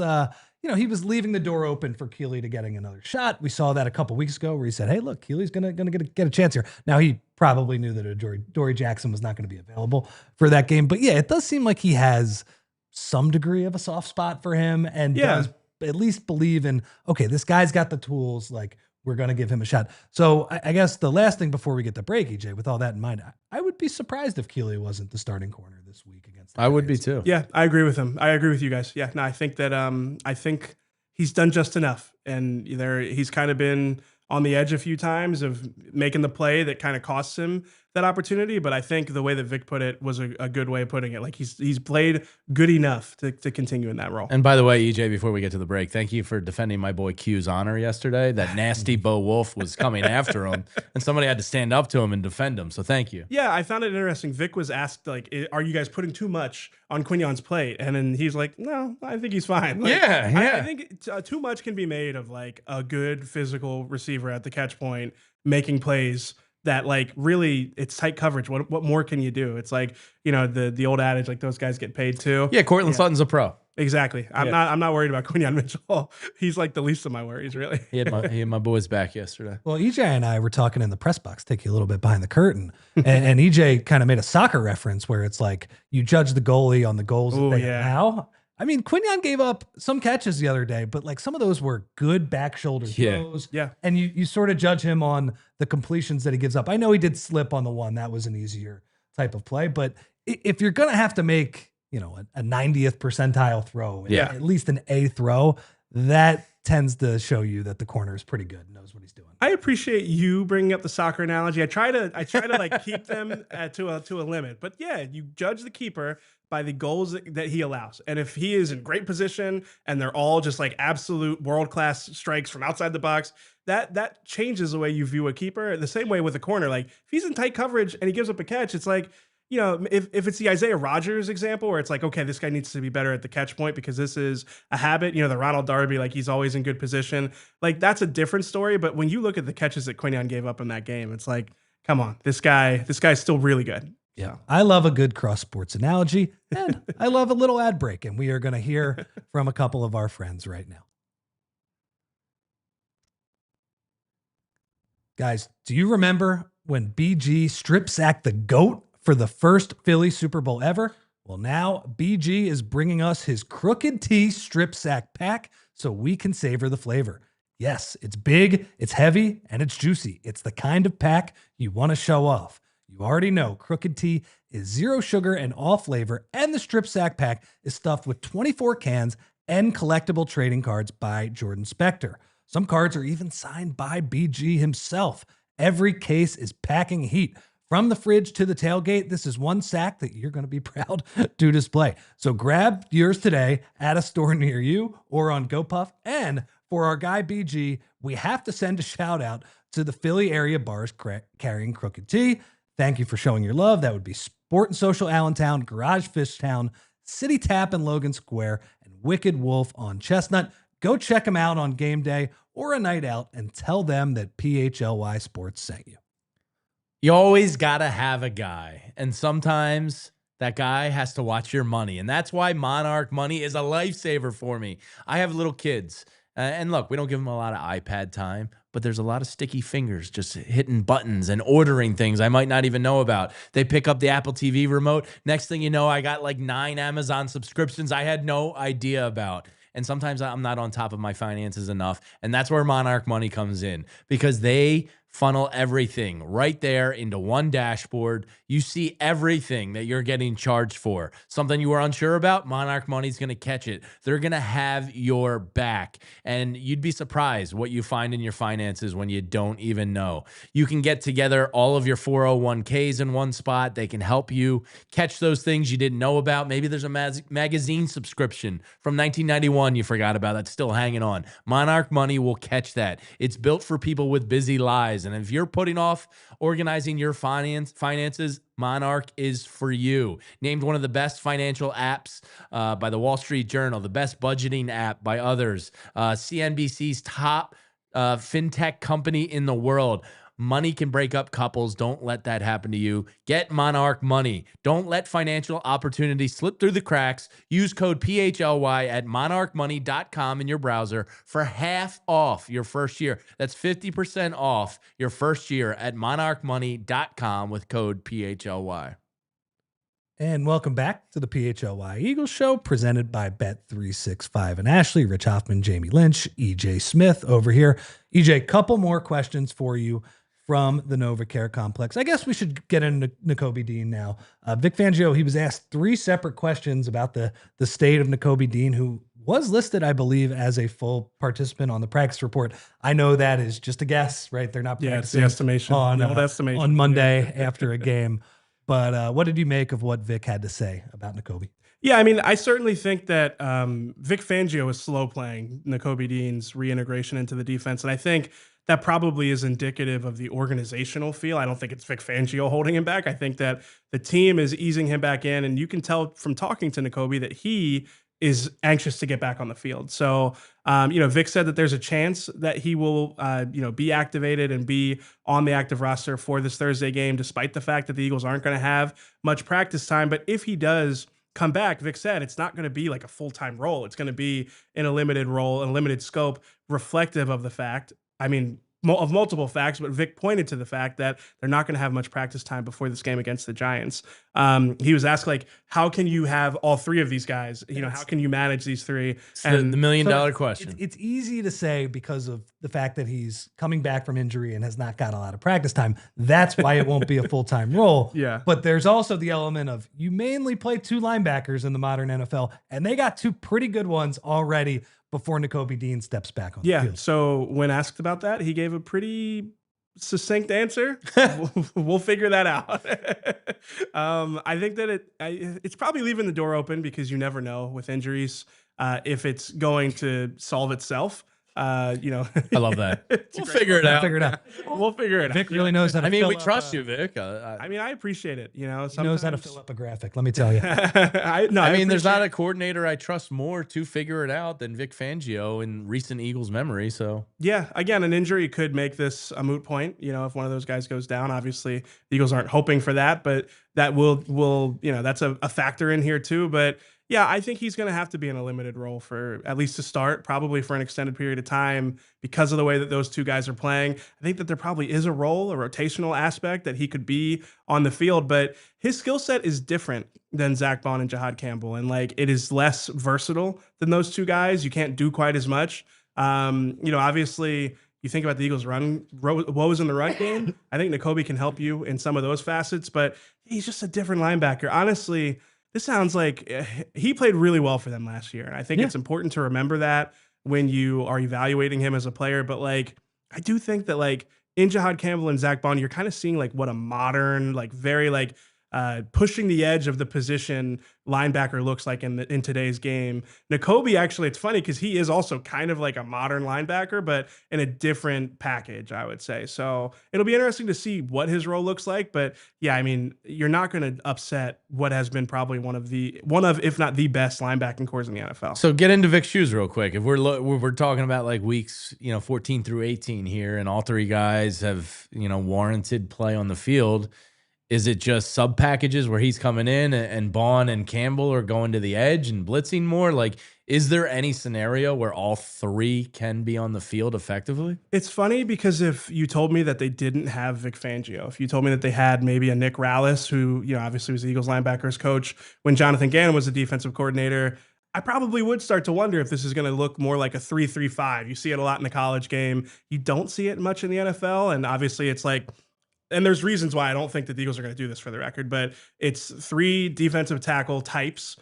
he was leaving the door open for Kelee to getting another shot. We saw that a couple weeks ago where he said, hey, look, Keelee's gonna get a chance here. Now, he probably knew that Adoree Jaxson was not going to be available for that game. But yeah, it does seem like he has some degree of a soft spot for him and does at least believe in, okay, this guy's got the tools, like, we're going to give him a shot. So I guess the last thing before we get to break, EJ, with all that in mind, I would be surprised if Kelee wasn't the starting corner this week against the I would be Bears. too. Yeah, I agree with him. I agree with you guys. Yeah, no, I think that I think he's done just enough, and he's kind of been on the edge a few times of making the play that kind of costs him that opportunity. But I think the way that Vic put it was a good way of putting it. Like he's played good enough to continue in that role. And by the way, EJ, before we get to the break, thank you for defending my boy Q's honor yesterday. That nasty Bo Wulf was coming after him, and somebody had to stand up to him and defend him. So thank you. Yeah, I found it interesting. Vic was asked, like, are you guys putting too much on Quignon's plate? And then he's like, no, I think he's fine. Like, I think too much can be made of like a good physical receiver at the catch point making plays that like really it's tight coverage. What more can you do? It's like, the old adage, like those guys get paid too. Yeah, Cortland Sutton's a pro. Exactly. I'm not worried about Quinyon Mitchell. He's like the least of my worries, really. He had my boys back yesterday. Well, EJ and I were talking in the press box, take you a little bit behind the curtain, and EJ kind of made a soccer reference where it's like you judge the goalie on the goals that they allow. I mean, Quinyon gave up some catches the other day, but like some of those were good back shoulder throws. Yeah. And you sort of judge him on the completions that he gives up. I know he did slip on the one. That was an easier type of play. But if you're going to have to make, a 90th percentile throw, at least an A throw, that tends to show you that the corner is pretty good and knows what he's doing. I appreciate you bringing up the soccer analogy. I try to like keep them to a limit. But yeah, you judge the keeper by the goals that he allows. And if he is in great position and they're all just like absolute world-class strikes from outside the box, that changes the way you view a keeper. The same way with a corner. Like if he's in tight coverage and he gives up a catch, it's like, if it's the Isaiah Rodgers example where it's like, okay, this guy needs to be better at the catch point because this is a habit, the Ronald Darby, like he's always in good position. Like that's a different story. But when you look at the catches that Quinyon gave up in that game, it's like, come on, this guy's still really good. Yeah. I love a good cross sports analogy, and I love a little ad break. And we are going to hear from a couple of our friends right now. Guys, do you remember when BG strip sacked the GOAT for the first Philly Super Bowl ever? Well, now BG is bringing us his Crooked T strip sack pack so we can savor the flavor. Yes, it's big, it's heavy, and it's juicy. It's the kind of pack you want to show off. You already know Crooked Tea is 0 sugar and all flavor, and the strip sack pack is stuffed with 24 cans and collectible trading cards by Jordan Spector. Some cards are even signed by BG himself. Every case is packing heat. From the fridge to the tailgate, this is one sack that you're going to be proud to display. So grab yours today at a store near you or on GoPuff. And for our guy BG, we have to send a shout out to the Philly area bars carrying Crooked Tea. Thank you for showing your love. That would be Sport and Social Allentown, Garage Fishtown, City Tap in Logan Square, and Wicked Wolf on Chestnut. Go check them out on game day or a night out and tell them that PHLY Sports sent you. You always got to have a guy, and sometimes that guy has to watch your money, and that's why Monarch Money is a lifesaver for me. I have little kids, and look, we don't give them a lot of iPad time, but there's a lot of sticky fingers just hitting buttons and ordering things I might not even know about. They pick up the Apple TV remote. Next thing you know, I got like 9 Amazon subscriptions I had no idea about. And sometimes I'm not on top of my finances enough. And that's where Monarch Money comes in, because they funnel everything right there into one dashboard. You see everything that you're getting charged for. Something you were unsure about, Monarch Money's going to catch it. They're going to have your back. And you'd be surprised what you find in your finances when you don't even know. You can get together all of your 401ks in one spot. They can help you catch those things you didn't know about. Maybe there's a magazine subscription from 1991 you forgot about that's still hanging on. Monarch Money will catch that. It's built for people with busy lives. And if you're putting off organizing your finances, Monarch is for you. Named one of the best financial apps by the Wall Street Journal, the best budgeting app by others, CNBC's top fintech company in the world. Money can break up couples. Don't let that happen to you. Get Monarch Money. Don't let financial opportunities slip through the cracks. Use code PHLY at monarchmoney.com in your browser for half off your first year. That's 50% off your first year at monarchmoney.com with code PHLY. And welcome back to the PHLY Eagles Show, presented by Bet365 and Ashley, Rich Hofmann, Jamie Lynch, EJ Smith over here. EJ, couple more questions for you from the NovaCare complex. I guess we should get into Nakobe Dean now. Vic Fangio, he was asked 3 separate questions about the state of Nakobe Dean, who was listed, I believe, as a full participant on the practice report. I know that is just a guess, right? They're not practicing it's the estimation. On Monday after a game. But what did you make of what Vic had to say about Nakobe? Yeah, I mean, I certainly think that Vic Fangio is slow playing Nakobe Dean's reintegration into the defense. And I think that probably is indicative of the organizational feel. I don't think it's Vic Fangio holding him back. I think that the team is easing him back in. And you can tell from talking to Nakobe that he is anxious to get back on the field. So, Vic said that there's a chance that he will, be activated and be on the active roster for this Thursday game, despite the fact that the Eagles aren't going to have much practice time. But if he does come back, Vic said it's not going to be like a full-time role. It's going to be in a limited role, in a limited scope, reflective of the fact, of multiple facts, but Vic pointed to the fact that they're not going to have much practice time before this game against the Giants. He was asked, how can you have all 3 of these guys? How can you manage these 3? And the $1 million question. It's easy to say because of the fact that he's coming back from injury and has not got a lot of practice time. That's why it won't be a full-time role. Yeah. But there's also the element of you mainly play 2 linebackers in the modern NFL, and they got 2 pretty good ones already before Nakobe Dean steps back on the field. So when asked about that, he gave a pretty succinct answer. We'll figure that out. I think that it's probably leaving the door open because you never know with injuries if it's going to solve itself. I love that. We'll figure it out. We'll figure it out. Vic really knows how to we trust you, Vic. I appreciate it. He knows how to fill up a graphic, let me tell you. There's not a coordinator I trust more to figure it out than Vic Fangio in recent Eagles memory. So yeah, again, an injury could make this a moot point. If one of those guys goes down, obviously the Eagles aren't hoping for that, but that will that's a factor in here too. But yeah, I think he's going to have to be in a limited role for at least to start, probably for an extended period of time because of the way that those 2 guys are playing. I think that there probably is a rotational aspect that he could be on the field, but his skill set is different than Zach Bond and Jihad Campbell. And it is less versatile than those 2 guys. You can't do quite as much. Obviously you think about the Eagles' woes in the run game. I think Nakobe can help you in some of those facets, but he's just a different linebacker. Honestly, this sounds like he played really well for them last year. And I think it's important to remember that when you are evaluating him as a player. But I do think that in Jahad Campbell and Zach Bond, you're kind of seeing what a modern, very pushing the edge of the position linebacker looks like in today's game. Nakobe, actually, it's funny because he is also kind of like a modern linebacker, but in a different package, I would say. So it'll be interesting to see what his role looks like. But yeah, I mean, you're not going to upset what has been probably one of if not the best linebacking cores in the NFL. So get into Vic's shoes real quick. If we're talking about weeks 14 through 18 here, and all three guys have warranted play on the field. Is it just sub packages where he's coming in and Bond and Campbell are going to the edge and blitzing more? Is there any scenario where all three can be on the field effectively? It's funny because if you told me that they didn't have Vic Fangio, if you told me that they had maybe a Nick Rallis, who obviously was the Eagles linebackers coach when Jonathan Gannon was the defensive coordinator, I probably would start to wonder if this is going to look more like a 3-3-5. You see it a lot in the college game. You don't see it much in the NFL, and obviously it's and there's reasons why I don't think that the Eagles are going to do this for the record, but it's three defensive tackle types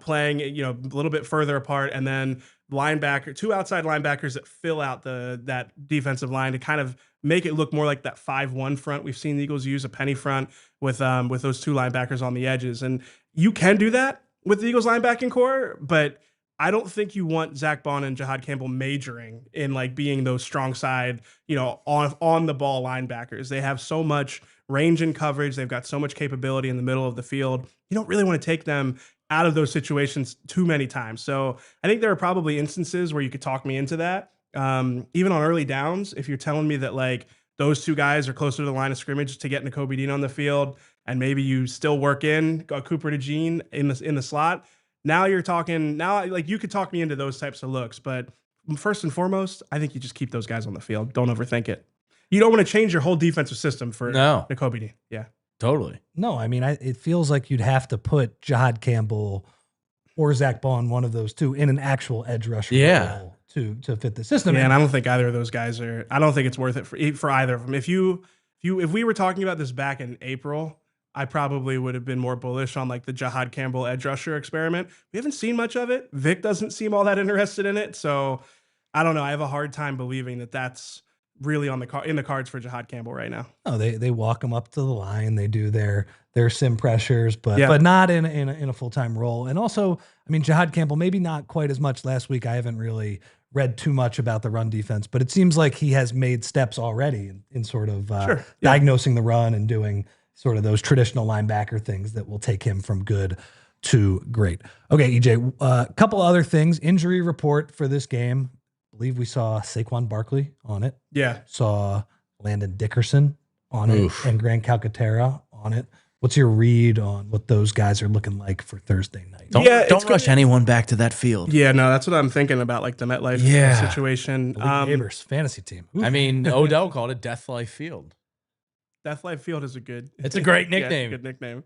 playing, a little bit further apart, and then two outside linebackers that fill out that defensive line to kind of make it look more like that 5-1 front. We've seen the Eagles use a penny front with those two linebackers on the edges, and you can do that with the Eagles linebacking core, but I don't think you want Zach Bond and Jahad Campbell majoring in being those strong side, on the ball linebackers. They have so much range and coverage. They've got so much capability in the middle of the field. You don't really want to take them out of those situations too many times. So I think there are probably instances where you could talk me into that. Even on early downs, if you're telling me that those two guys are closer to the line of scrimmage to get Nakobe Dean on the field, and maybe you still work in Cooper DeJean in the slot. Now you're talking. Now, you could talk me into those types of looks, but first and foremost, I think you just keep those guys on the field. Don't overthink it. You don't want to change your whole defensive system for Nakobe Dean. Yeah, totally. No, I mean, it feels like you'd have to put Jahad Campbell or Zach Bond, one of those two, in an actual edge rusher role to fit the system. Yeah, and I don't think either of those guys are. I don't think it's worth it for either of them. If we were talking about this back in April, I probably would have been more bullish on the Jahad Campbell edge rusher experiment. We haven't seen much of it. Vic doesn't seem all that interested in it. So I don't know. I have a hard time believing that that's really in the cards for Jahad Campbell right now. Oh, they walk him up to the line. They do their sim pressures, but not in a full-time role. And also, I mean, Jahad Campbell, maybe not quite as much last week. I haven't really read too much about the run defense, but it seems like he has made steps already in sort of diagnosing the run and doing sort of those traditional linebacker things that will take him from good to great. Okay, EJ, a couple other things. Injury report for this game. I believe we saw Saquon Barkley on it. Yeah. Saw Landon Dickerson on it and Grant Calcaterra on it. What's your read on what those guys are looking like for Thursday night? Don't rush anyone back to that field. Yeah, no, that's what I'm thinking about, the MetLife situation. Neighbors fantasy team. Ooh. I mean, Odell called it Death Life Field. Death Life Field is it's a great nickname. Good nickname.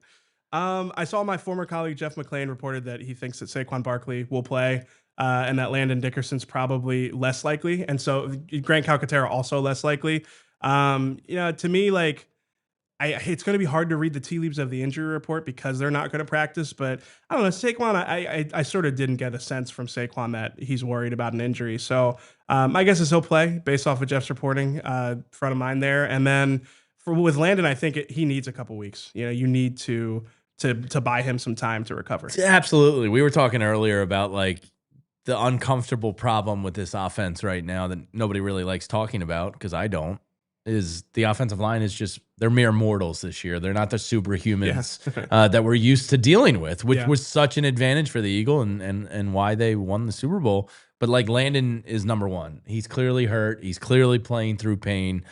I saw my former colleague Jeff McClain reported that he thinks that Saquon Barkley will play and that Landon Dickerson's probably less likely. And so Grant Calcaterra also less likely. To me, it's going to be hard to read the tea leaves of the injury report because they're not going to practice. But I don't know, Saquon, I sort of didn't get a sense from Saquon that he's worried about an injury. So my guess is he'll play based off of Jeff's reporting, front of mind there. And then with Landon, I think he needs a couple weeks. You need to buy him some time to recover. Absolutely. We were talking earlier about the uncomfortable problem with this offense right now that nobody really likes talking about, because I don't, is the offensive line is just, they're mere mortals this year. They're not the superhumans that we're used to dealing with, which was such an advantage for the Eagle and why they won the Super Bowl. But Landon is number one. He's clearly hurt. He's clearly playing through pain.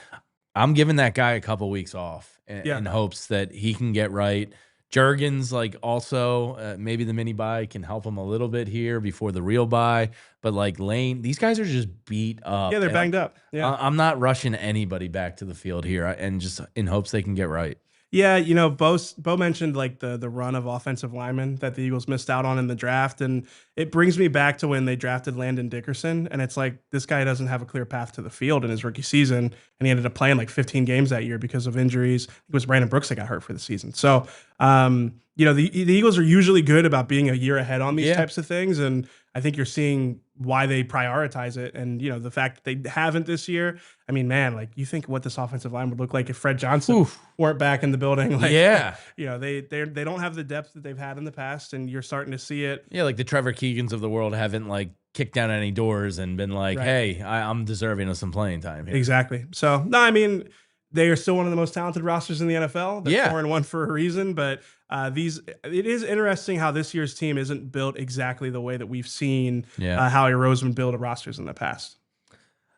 I'm giving that guy a couple weeks off in hopes that he can get right. Juergens, also maybe the mini bye can help him a little bit here before the real bye. But Lane, these guys are just beat up. Yeah, they're banged up. Yeah, I'm not rushing anybody back to the field here, and just in hopes they can get right. Yeah, Bo mentioned like the run of offensive linemen that the Eagles missed out on in the draft, and it brings me back to when they drafted Landon Dickerson, and it's like this guy doesn't have a clear path to the field in his rookie season, and he ended up playing like 15 games that year because of injuries. It was Brandon Brooks that got hurt for the season. So, the Eagles are usually good about being a year ahead on these types of things, and I think you're seeing why they prioritize it. And, the fact that they haven't this year, I mean, man, like you think what this offensive line would look like if Fred Johnson weren't back in the building. Like, they don't have the depth that they've had in the past, and you're starting to see it. Yeah, like the Trevor Keegans of the world haven't like kicked down any doors and been like, hey, I'm deserving of some playing time here. Exactly. So, no, I mean, they are still one of the most talented rosters in the NFL. They're 4-1 for a reason, but it is interesting how this year's team isn't built exactly the way that we've seen Howie Roseman build rosters in the past.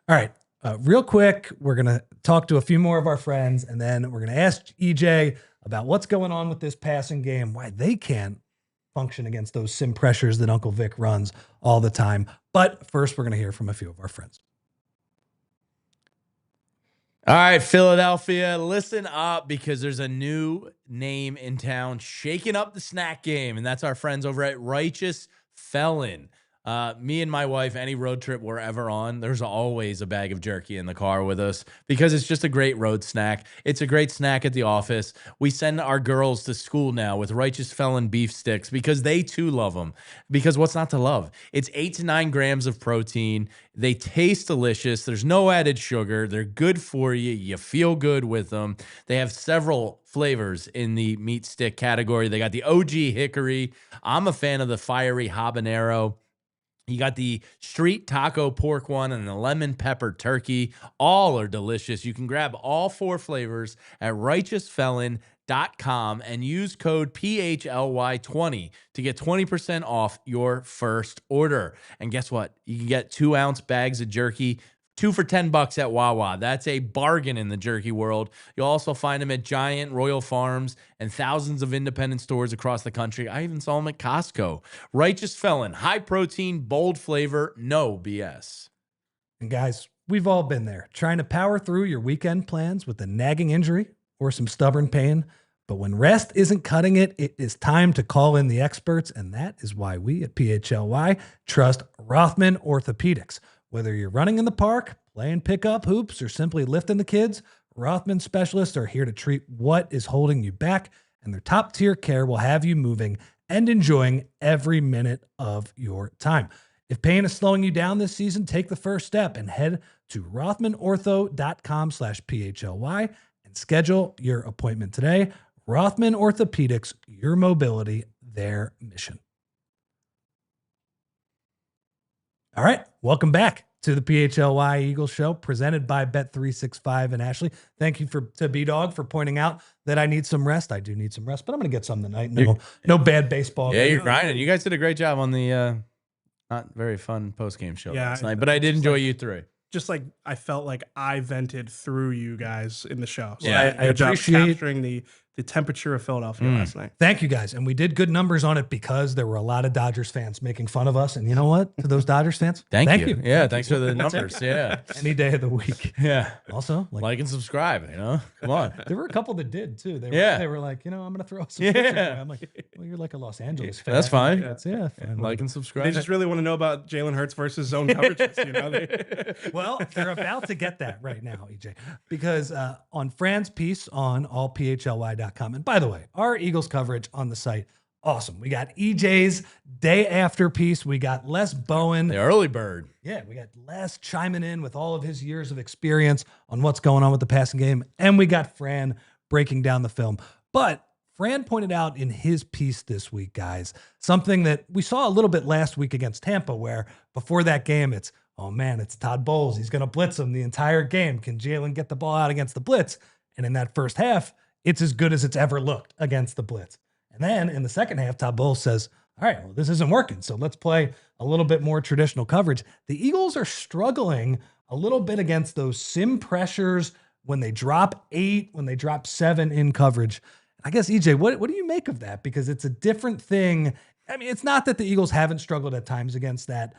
All right. Real quick, we're going to talk to a few more of our friends, and then we're going to ask EJ about what's going on with this passing game, why they can't function against those sim pressures that Uncle Vic runs all the time. But first, we're going to hear from a few of our friends. All right, Philadelphia, listen up because there's a new name in town shaking up the snack game, and that's our friends over at Righteous Felon. Me and my wife, any road trip we're ever on, there's always a bag of jerky in the car with us because it's just a great road snack. It's a great snack at the office. We send our girls to school now with Righteous Felon beef sticks because they too love them. Because what's not to love? It's 8 to 9 grams of protein. They taste delicious. There's no added sugar. They're good for you. You feel good with them. They have several flavors in the meat stick category. They got the OG hickory. I'm a fan of the fiery habanero. You got the street taco pork one and the lemon pepper turkey. All are delicious. You can grab all 4 flavors at righteousfelon.com and use code PHLY20 to get 20% off your first order. And guess what? You can get 2-ounce bags of jerky, 2 for $10 at Wawa. That's a bargain in the jerky world. You'll also find them at Giant, Royal Farms, and thousands of independent stores across the country. I even saw them at Costco. Righteous Felon, high protein, bold flavor, no BS. And guys, we've all been there, trying to power through your weekend plans with a nagging injury or some stubborn pain. But when rest isn't cutting it, it is time to call in the experts, and that is why we at PHLY trust Rothman Orthopedics. Whether you're running in the park, playing pickup hoops, or simply lifting the kids, Rothman specialists are here to treat what is holding you back, and their top-tier care will have you moving and enjoying every minute of your time. If pain is slowing you down this season, take the first step and head to rothmanortho.com/PHLY and schedule your appointment today. Rothman Orthopedics, your mobility, their mission. All right, welcome back to the PHLY Eagles Show, presented by Bet365 and Ashley. Thank you to B-Dog for pointing out that I need some rest. I do need some rest, but I'm going to get some tonight. No bad baseball. Yeah, you're grinding. You guys did a great job on the not very fun post-game show last night, but I did enjoy you through it. Just like I felt like I vented through you guys in the show. So I appreciate capturing the temperature of Philadelphia last night. Thank you guys. And we did good numbers on it because there were a lot of Dodgers fans making fun of us. And you know what? To those Dodgers fans, thank you. Yeah, thanks for the numbers. Yeah. Any day of the week. Yeah. Also, like and subscribe, Come on. There were a couple that did too. They were like, I'm going to throw some pictures. I'm like, well, you're like a Los Angeles fan. That's fine. Fine. Like and subscribe. They just really want to know about Jalen Hurts versus zone coverages, Well, they're about to get that right now, EJ, because on Fran's piece on allphly.com, and by the way, our Eagles coverage on the site, awesome. We got EJ's day after piece. We got Les Bowen. The early bird. Yeah, we got Les chiming in with all of his years of experience on what's going on with the passing game. And we got Fran breaking down the film. But Fran pointed out in his piece this week, guys, something that we saw a little bit last week against Tampa, where before that game, it's Todd Bowles. He's going to blitz him the entire game. Can Jalen get the ball out against the blitz? And in that first half, it's as good as it's ever looked against the blitz. And then in the second half, Todd Bowles says, all right, well, this isn't working, so let's play a little bit more traditional coverage. The Eagles are struggling a little bit against those sim pressures when they drop 8, when they drop 7 in coverage. I guess, EJ, what do you make of that? Because it's a different thing. I mean, it's not that the Eagles haven't struggled at times against that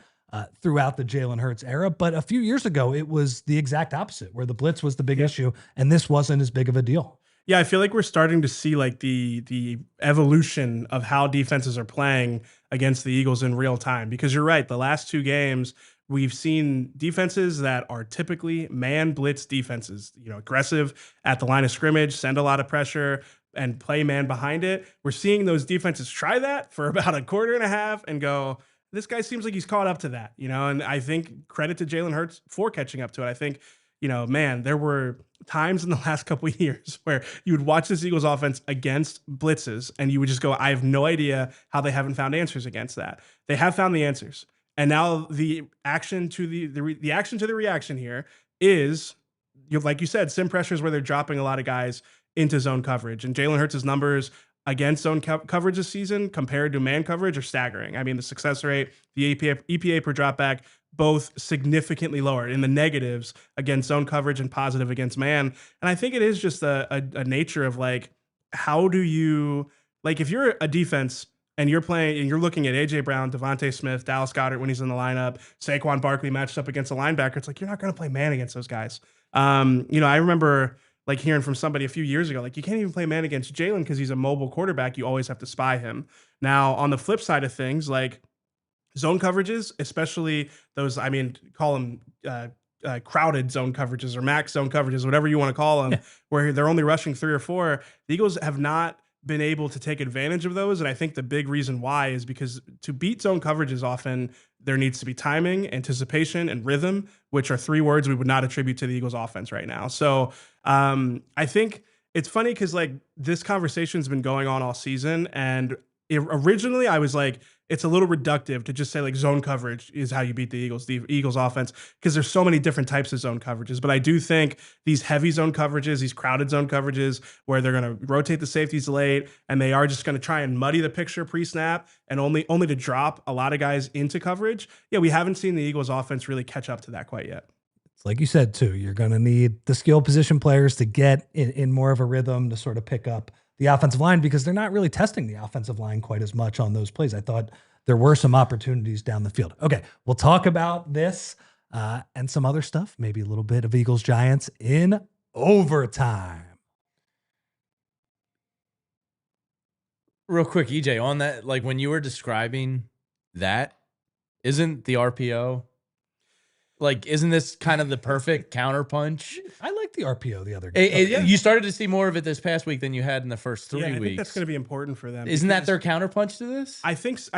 throughout the Jalen Hurts era, but a few years ago, it was the exact opposite, where the blitz was the big issue, and this wasn't as big of a deal. Yeah, I feel like we're starting to see like the evolution of how defenses are playing against the Eagles in real time. Because you're right, the last 2 games we've seen defenses that are typically man blitz defenses, aggressive at the line of scrimmage, send a lot of pressure and play man behind it. We're seeing those defenses try that for about a quarter and a half and go, this guy seems like he's caught up to that, and I think credit to Jalen Hurts for catching up to it. I think, man, there were times in the last couple of years where you would watch this Eagles offense against blitzes and you would just go, I have no idea how they haven't found answers against that. They have found the answers. And now the action to the action to the reaction here is, like you said, sim pressures where they're dropping a lot of guys into zone coverage. And Jalen Hurts' numbers against zone coverage this season compared to man coverage are staggering. I mean, the success rate, the EPA per dropback, both significantly lower in the negatives against zone coverage and positive against man. And I think it is just a nature of like, how do you, like, if you're a defense and you're playing and you're looking at A.J. Brown, Devontae Smith, Dallas Goedert when he's in the lineup, Saquon Barkley matched up against a linebacker, it's like, you're not going to play man against those guys. I remember like hearing from somebody a few years ago, like, you can't even play man against Jalen because he's a mobile quarterback. You always have to spy him. Now, on the flip side of things, like zone coverages, especially those, call them crowded zone coverages or max zone coverages, whatever you want to call them, where they're only rushing 3 or 4. The Eagles have not been able to take advantage of those. And I think the big reason why is because to beat zone coverages often, there needs to be timing, anticipation, and rhythm, which are 3 words we would not attribute to the Eagles offense right now. So I think it's funny because like this conversation's been going on all season. And originally I was like, it's a little reductive to just say like zone coverage is how you beat the Eagles offense, because there's so many different types of zone coverages. But I do think these heavy zone coverages, these crowded zone coverages where they're going to rotate the safeties late and they are just going to try and muddy the picture pre-snap and only to drop a lot of guys into coverage. Yeah, we haven't seen the Eagles offense really catch up to that quite yet. It's like you said too, you're going to need the skill position players to get in more of a rhythm to sort of pick up the offensive line, because they're not really testing the offensive line quite as much on those plays. I thought there were some opportunities down the field. Okay, we'll talk about this and some other stuff, maybe a little bit of Eagles Giants in overtime. Real quick, EJ, on that, like when you were describing that, isn't the RPO, like, isn't this kind of the perfect counterpunch? I like the RPO the other day. You started to see more of it this past week than you had in the first 3 weeks. I think that's going to be important for them. Isn't that their counterpunch to this? I think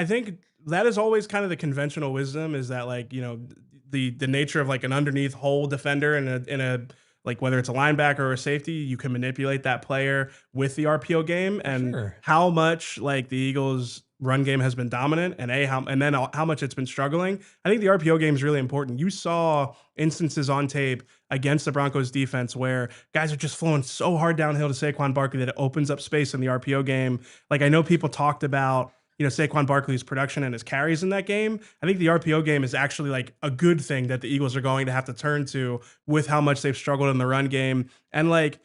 that is always kind of the conventional wisdom, is that like, the nature of like an underneath hole defender in a like whether it's a linebacker or a safety, you can manipulate that player with the RPO game, and how much like the Eagles run game has been dominant and how much it's been struggling. I think the RPO game is really important. You saw instances on tape against the Broncos defense where guys are just flowing so hard downhill to Saquon Barkley that it opens up space in the RPO game. Like, I know people talked about, Saquon Barkley's production and his carries in that game. I think the RPO game is actually like a good thing that the Eagles are going to have to turn to with how much they've struggled in the run game. And like,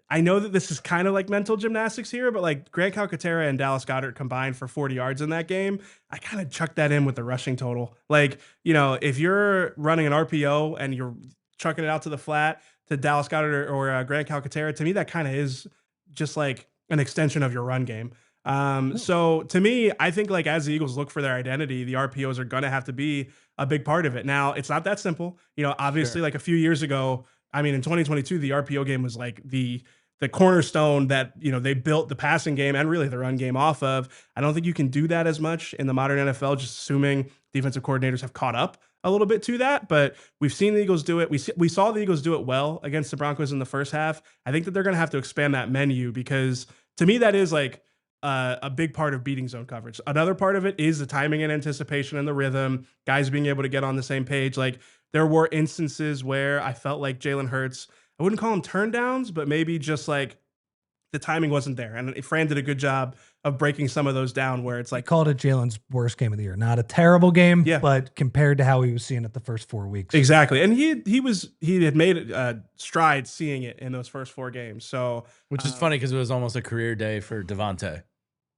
I know that this is kind of like mental gymnastics here, but like Grant Calcaterra and Dallas Goedert combined for 40 yards in that game. I kind of chucked that in with the rushing total. Like, if you're running an RPO and you're chucking it out to the flat to Dallas Goedert or Grant Calcaterra, to me, that kind of is just like an extension of your run game. So to me, I think like as the Eagles look for their identity, the RPOs are going to have to be a big part of it. Now, it's not that simple. Obviously, like a few years ago, in 2022, the RPO game was like the cornerstone that, they built the passing game and really the run game off of. I don't think you can do that as much in the modern NFL, just assuming defensive coordinators have caught up a little bit to that. But we've seen the Eagles do it. We saw the Eagles do it well against the Broncos in the first half. I think that they're going to have to expand that menu, because to me, that is like a big part of beating zone coverage. Another part of it is the timing and anticipation and the rhythm, guys being able to get on the same page. Like, there were instances where I felt like Jalen Hurts, I wouldn't call them turn downs, but maybe just like the timing wasn't there. And Fran did a good job of breaking some of those down, where it's like, called it Jalen's worst game of the year. Not a terrible game, but compared to how he was seeing it the first 4 weeks. Exactly. And he had made strides seeing it in those first 4 games. So, which is funny because it was almost a career day for Devontae,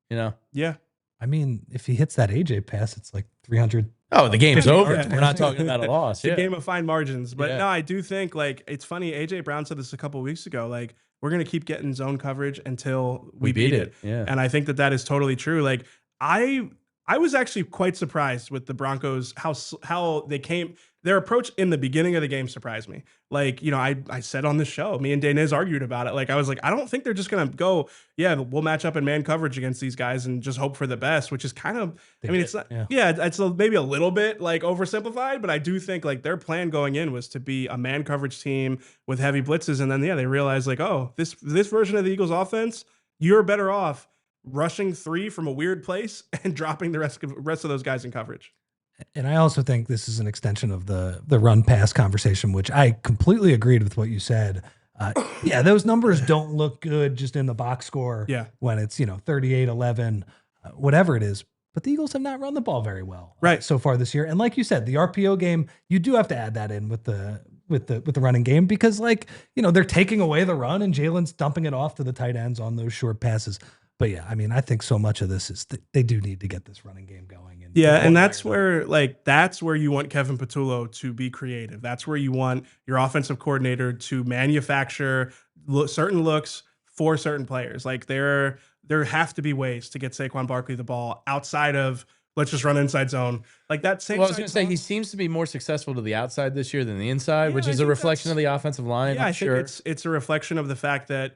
Yeah. If he hits that AJ pass, it's like 300 Oh, the game's over. Yeah. We're not talking about a loss. It's a game of fine margins. But Yeah. no, I do think like it's funny. AJ Brown said this a couple of weeks ago. Like we're gonna keep getting zone coverage until we beat it. Yeah. And I think that is totally true. Like I was actually quite surprised with the Broncos how they came. Their approach in the beginning of the game surprised me. Like, you know, I said on the show, me and Daniz argued about it. Like, I was like, I don't think they're just going to go, yeah, we'll match up in man coverage against these guys and just hope for the best, which is kind of, it's not, it's maybe a little bit like oversimplified, but I do think like their plan going in was to be a man coverage team with heavy blitzes. And then, they realized like, oh, this version of the Eagles offense, you're better off rushing 3 from a weird place and dropping the rest of those guys in coverage. And I also think this is an extension of the run pass conversation, which I completely agreed with what you said. Yeah, those numbers don't look good just in the box score when it's, 38-11, whatever it is. But the Eagles have not run the ball very well so far this year. And like you said, the RPO game, you do have to add that in with the running game because they're taking away the run and Jalen's dumping it off to the tight ends on those short passes. But yeah, I mean, I think so much of this is they do need to get this running game going. And that's where you want Kevin Patullo to be creative. That's where you want your offensive coordinator to manufacture certain looks for certain players. Like there have to be ways to get Saquon Barkley the ball outside of let's just run inside zone. Like that same. Well, I was going to say he seems to be more successful to the outside this year than the inside, which is a reflection of the offensive line. Yeah, I think it's a reflection of the fact that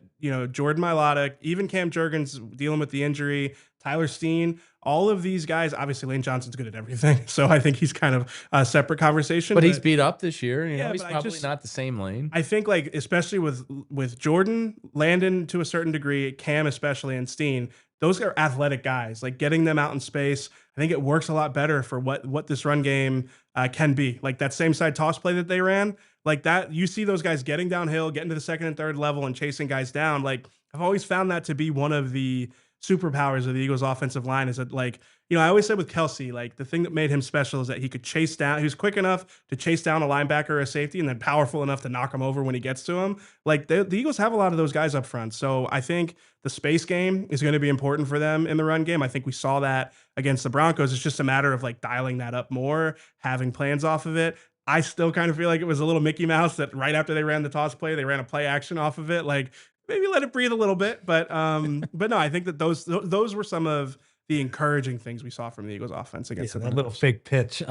Jordan Mailata, even Cam Jurgens dealing with the injury, Tyler Steen, all of these guys. Obviously, Lane Johnson's good at everything, so I think he's kind of a separate conversation. But he's beat up this year. He's but probably not the same Lane. I think especially with Jordan, Landon to a certain degree, Cam especially, and Steen. Those are athletic guys. Like getting them out in space, I think it works a lot better for what this run game can be. Like that same side toss play that they ran, like that. You see those guys getting downhill, getting to the second and third level, and chasing guys down. Like I've always found that to be one of the superpowers of the Eagles offensive line is that I always said with Kelsey, like the thing that made him special is that he could chase down, he was quick enough to chase down a linebacker or a safety and then powerful enough to knock him over when he gets to him. Like the Eagles have a lot of those guys up front. So I think the space game is going to be important for them in the run game. I think we saw that against the Broncos. It's just a matter of dialing that up more, having plans off of it. I still kind of feel like it was a little Mickey Mouse that right after they ran the toss play, they ran a play action off of it. Like maybe let it breathe a little bit, but no, I think that those were some of the encouraging things we saw from the Eagles offense against that little fake pitch.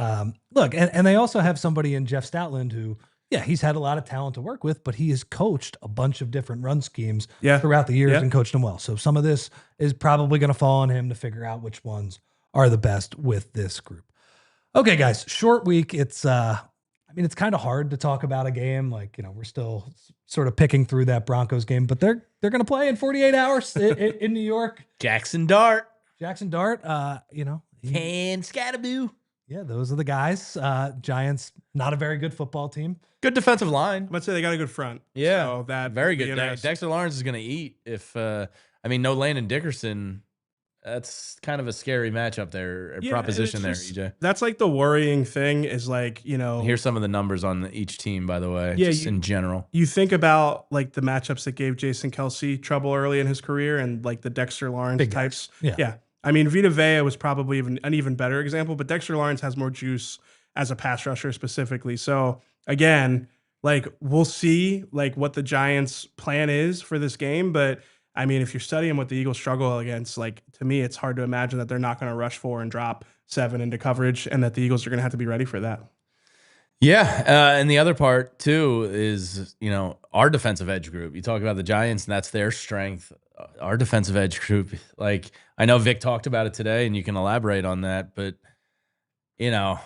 Look, and they also have somebody in Jeff Stoutland who, he's had a lot of talent to work with, but he has coached a bunch of different run schemes throughout the years and coached them well. So some of this is probably going to fall on him to figure out which ones are the best with this group. Okay, guys, short week. It's it's kind of hard to talk about a game. We're still sort of picking through that Broncos game, but they're going to play in 48 hours in New York. Jaxson Dart. Can Scattaboo. Yeah, those are the guys. Giants, not a very good football team. Good defensive line. Let's say they got a good front. Yeah, so that very good. Dexter Lawrence is going to eat if. No Landon Dickerson. That's kind of a scary matchup there, proposition there, EJ. That's like the worrying thing is Here's some of the numbers on each team, by the way, just in general. You think about the matchups that gave Jason Kelsey trouble early in his career and the Dexter Lawrence Big types. Guys. Yeah. Vita Vea was probably an even better example, but Dexter Lawrence has more juice as a pass rusher specifically. So again, we'll see what the Giants' plan is for this game, but if you're studying what the Eagles struggle against, to me, it's hard to imagine that they're not going to rush 4 and drop 7 into coverage and that the Eagles are going to have to be ready for that. Yeah. And the other part too is, our defensive edge group. You talk about the Giants and that's their strength. Our defensive edge group, I know Vic talked about it today and you can elaborate on that, but Quinyon,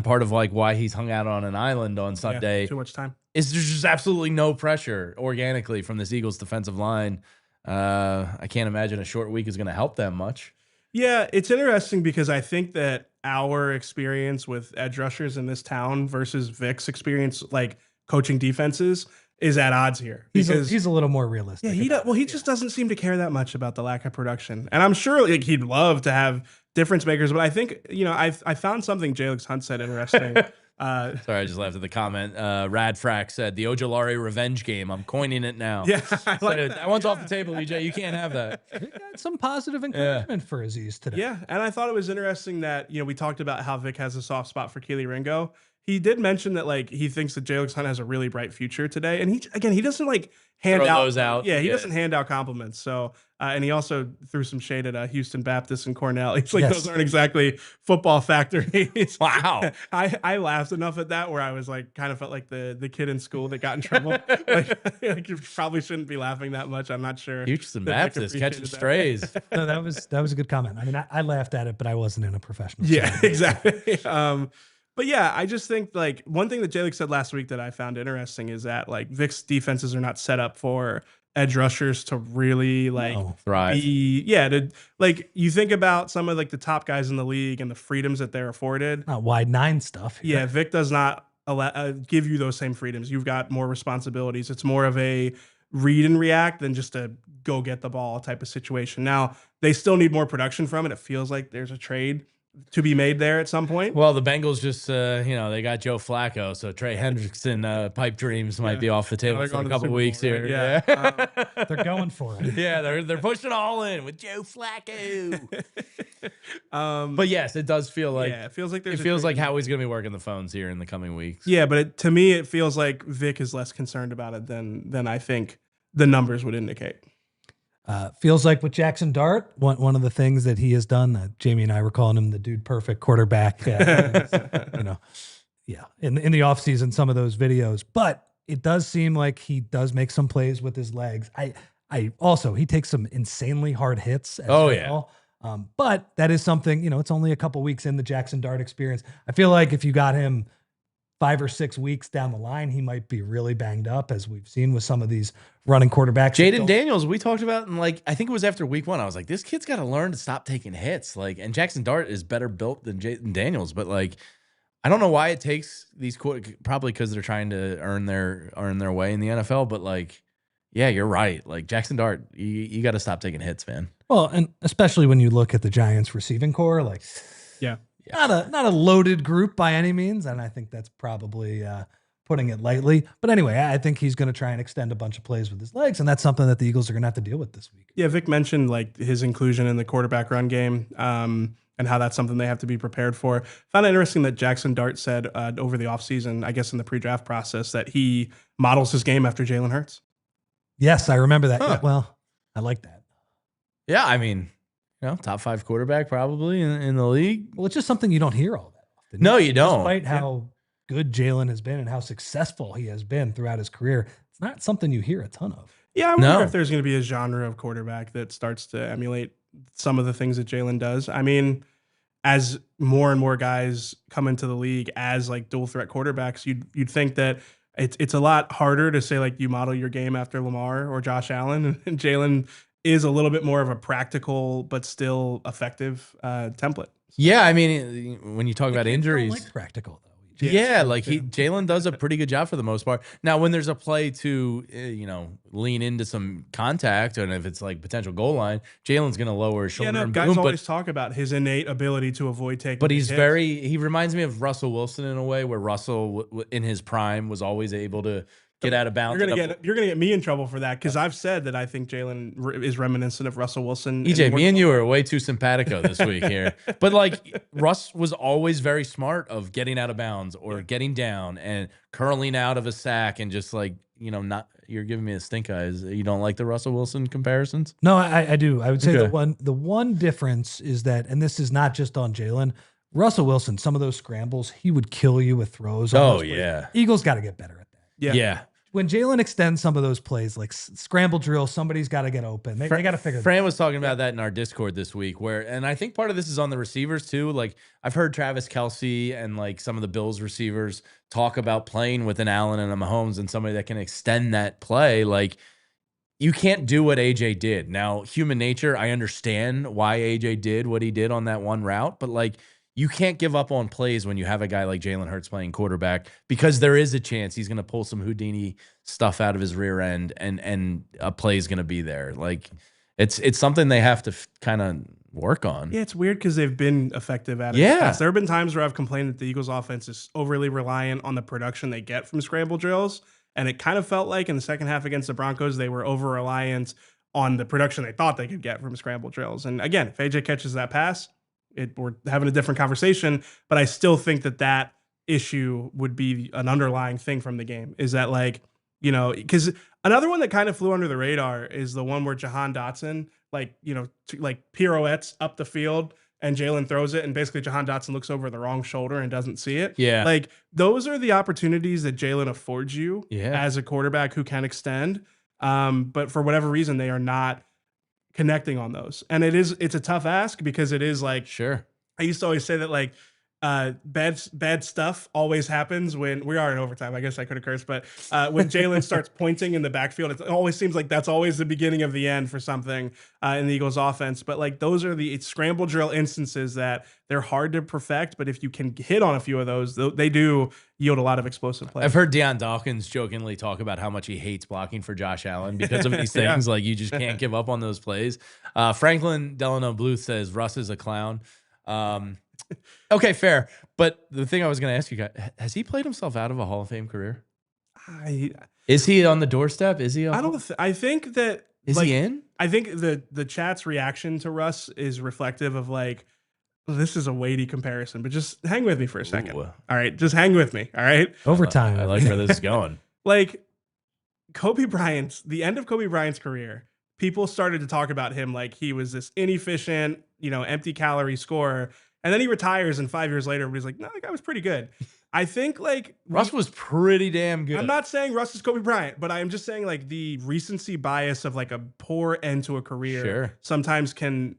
part of why he's hung out on an island on Sunday. Too much time. Is there's just absolutely no pressure organically from this Eagles defensive line. I can't imagine a short week is going to help them much. Yeah, it's interesting because I think that our experience with edge rushers in this town versus Vic's experience, coaching defenses, is at odds here. He's a little more realistic. Yeah, he just doesn't seem to care that much about the lack of production. And I'm sure he'd love to have difference makers, but I think, I found something Jalix Hunt said interesting Sorry, I just laughed at the comment. Radfrack said, the Ojolari revenge game. I'm coining it now. Yeah, I like So that one's off the table, EJ. You can't have that. He got some positive encouragement for Aziz today. Yeah, and I thought it was interesting that, we talked about how Vic has a soft spot for Kelee Ringo. He did mention that, like, he thinks that Jaxson has a really bright future today. And he doesn't, like, hand Throw out those out. Yeah, he Yeah. doesn't hand out compliments. So, and he also threw some shade at Houston Baptist and Cornell. He's like, those aren't exactly football factories. Wow. I laughed enough at that where I was like, kind of felt like the kid in school that got in trouble. like you probably shouldn't be laughing that much. I'm not sure. Houston that Vic Baptist catching appreciated that. strays. No, that was a good comment. I mean, I laughed at it, but I wasn't in a professional. Yeah, setting. exactly. But yeah, I just think like one thing that Jalen said last week that I found interesting is that like Vic's defenses are not set up for edge rushers to really like Thrive. to like you think about some of like the top guys in the league and the freedoms that they're afforded. Not wide nine stuff. here. Yeah, Vic does not give you those same freedoms. You've got more responsibilities. It's more of a read and react than just a go get the ball type of situation. Now, they still need more production from it. It feels like there's a trade to be made there at some point. Well, the Bengals just, they got Joe Flacco, so Trey Hendrickson pipe dreams might be off the table they're for going a to the couple Super weeks Bowl, here. right? Yeah. They're going for it. Yeah, they're pushing all in with Joe Flacco. But yes, it does feel like it feels like there's it feels like Howie's going to be working the phones here in the coming weeks. Yeah, but to me, it feels like Vic is less concerned about it than I think the numbers would indicate. Feels like with Jaxson Dart, one of the things that he has done, Jamie and I were calling him the dude perfect quarterback, in the offseason, some of those videos, but it does seem like he does make some plays with his legs. I also, he takes some insanely hard hits. As well. But that is something, it's only a couple weeks in the Jaxson Dart experience. I feel like if you got him 5 or 6 weeks down the line, he might be really banged up, as we've seen with some of these running quarterbacks. Jaden Daniels, we talked about, and I think it was after week 1. I was like, this kid's got to learn to stop taking hits. And Jaxson Dart is better built than Jaden Daniels, but I don't know why it takes these probably because they're trying to earn their way in the NFL. But yeah, you're right. Jaxson Dart, you got to stop taking hits, man. Well, and especially when you look at the Giants receiving core, not a loaded group by any means, and I think that's probably putting it lightly. But anyway, I think he's going to try and extend a bunch of plays with his legs, and that's something that the Eagles are going to have to deal with this week. Yeah, Vic mentioned his inclusion in the quarterback run game, and how that's something they have to be prepared for. Found it interesting that Jaxson Dart said over the offseason, I guess in the pre-draft process, that he models his game after Jalen Hurts. Yes, I remember that. Huh. Yeah, well, I like that. Yeah, I mean, top 5 quarterback probably in the league. Well, it's just something you don't hear all that often. No, you don't. Despite how good Jalen has been and how successful he has been throughout his career, it's not something you hear a ton of. Yeah, I wonder if there's going to be a genre of quarterback that starts to emulate some of the things that Jalen does. I mean, as more and more guys come into the league as dual threat quarterbacks, you'd think that it's a lot harder to say you model your game after Lamar or Josh Allen, and Jalen is a little bit more of a practical but still effective template. Yeah, I mean, when you talk about injuries, Like practical though. yeah, Jalen does a pretty good job for the most part. Now, when there's a play to lean into some contact, and if it's potential goal line, Jalen's going to lower his shoulder. And guys boom, always talk about his innate ability to avoid taking. But he's hits. he reminds me of Russell Wilson in a way, where Russell in his prime was always able to get out of bounds. You're gonna get me in trouble for that, because I've said that I think Jalen is reminiscent of Russell Wilson. EJ, me and you are way too simpatico this week here. But Russ was always very smart of getting out of bounds or getting down and curling out of a sack and just not. You're giving me a stink eyes. You don't like the Russell Wilson comparisons? No, I do. I would say the one difference is that, and this is not just on Jalen, Russell Wilson, some of those scrambles, he would kill you with throws. Oh, yeah. Eagles got to get better at that. Yeah. When Jalen extends some of those plays, like scramble drill, somebody's got to get open. They got to figure Fran was talking about that in our Discord this week, and I think part of this is on the receivers too. I've heard Travis Kelce and some of the Bills receivers talk about playing with an Allen and a Mahomes and somebody that can extend that play. You can't do what AJ did. Now, human nature, I understand why AJ did what he did on that one route, but you can't give up on plays when you have a guy like Jalen Hurts playing quarterback, because there is a chance he's going to pull some Houdini stuff out of his rear end and a play is going to be there. It's something they have to kind of work on. Yeah, it's weird because they've been effective at it. Yeah. There have been times where I've complained that the Eagles offense is overly reliant on the production they get from scramble drills. And it kind of felt like in the second half against the Broncos, they were over reliant on the production they thought they could get from scramble drills. And again, if AJ catches that pass, we're having a different conversation. But I still think that issue would be an underlying thing from the game. Is that like, you know, because another one that kind of flew under the radar is the one where Jahan Dotson, like pirouettes up the field and Jalen throws it. And basically Jahan Dotson looks over the wrong shoulder and doesn't see it. Yeah. Like those are the opportunities that Jalen affords you Yeah. as a quarterback who can extend. But for whatever reason, they are not connecting on those. And it's a tough ask because it is like, Sure. I used to always say that like bad stuff always happens when we are in overtime. I guess I could have cursed, but when Jalen starts pointing in the backfield, it always seems like that's always the beginning of the end for something in the Eagles offense. But like those are the scramble drill instances that they're hard to perfect. But if you can hit on a few of those, they do yield a lot of explosive plays. I've heard Deion Dawkins jokingly talk about how much he hates blocking for Josh Allen because of these things. Like you just can't give up on those plays. Franklin Delano Bluth says Russ is a clown. Okay, fair. But the thing I was going to ask you guys, has he played himself out of a Hall of Fame career? Is he on the doorstep? Is he? I think that is he in? I think the chat's reaction to Russ is reflective of like, this is a weighty comparison, but just hang with me for a second. Ooh. All right, just hang with me. All right, Overtime. I like where this is going. Like the end of Kobe Bryant's career, people started to talk about him like he was this inefficient, empty calorie scorer. And then he retires, and 5 years later, everybody's like, no, that guy was pretty good. I think, like... Russ was pretty damn good. I'm not saying Russ is Kobe Bryant, but I am just saying, like, the recency bias of, like, a poor end to a career sometimes can,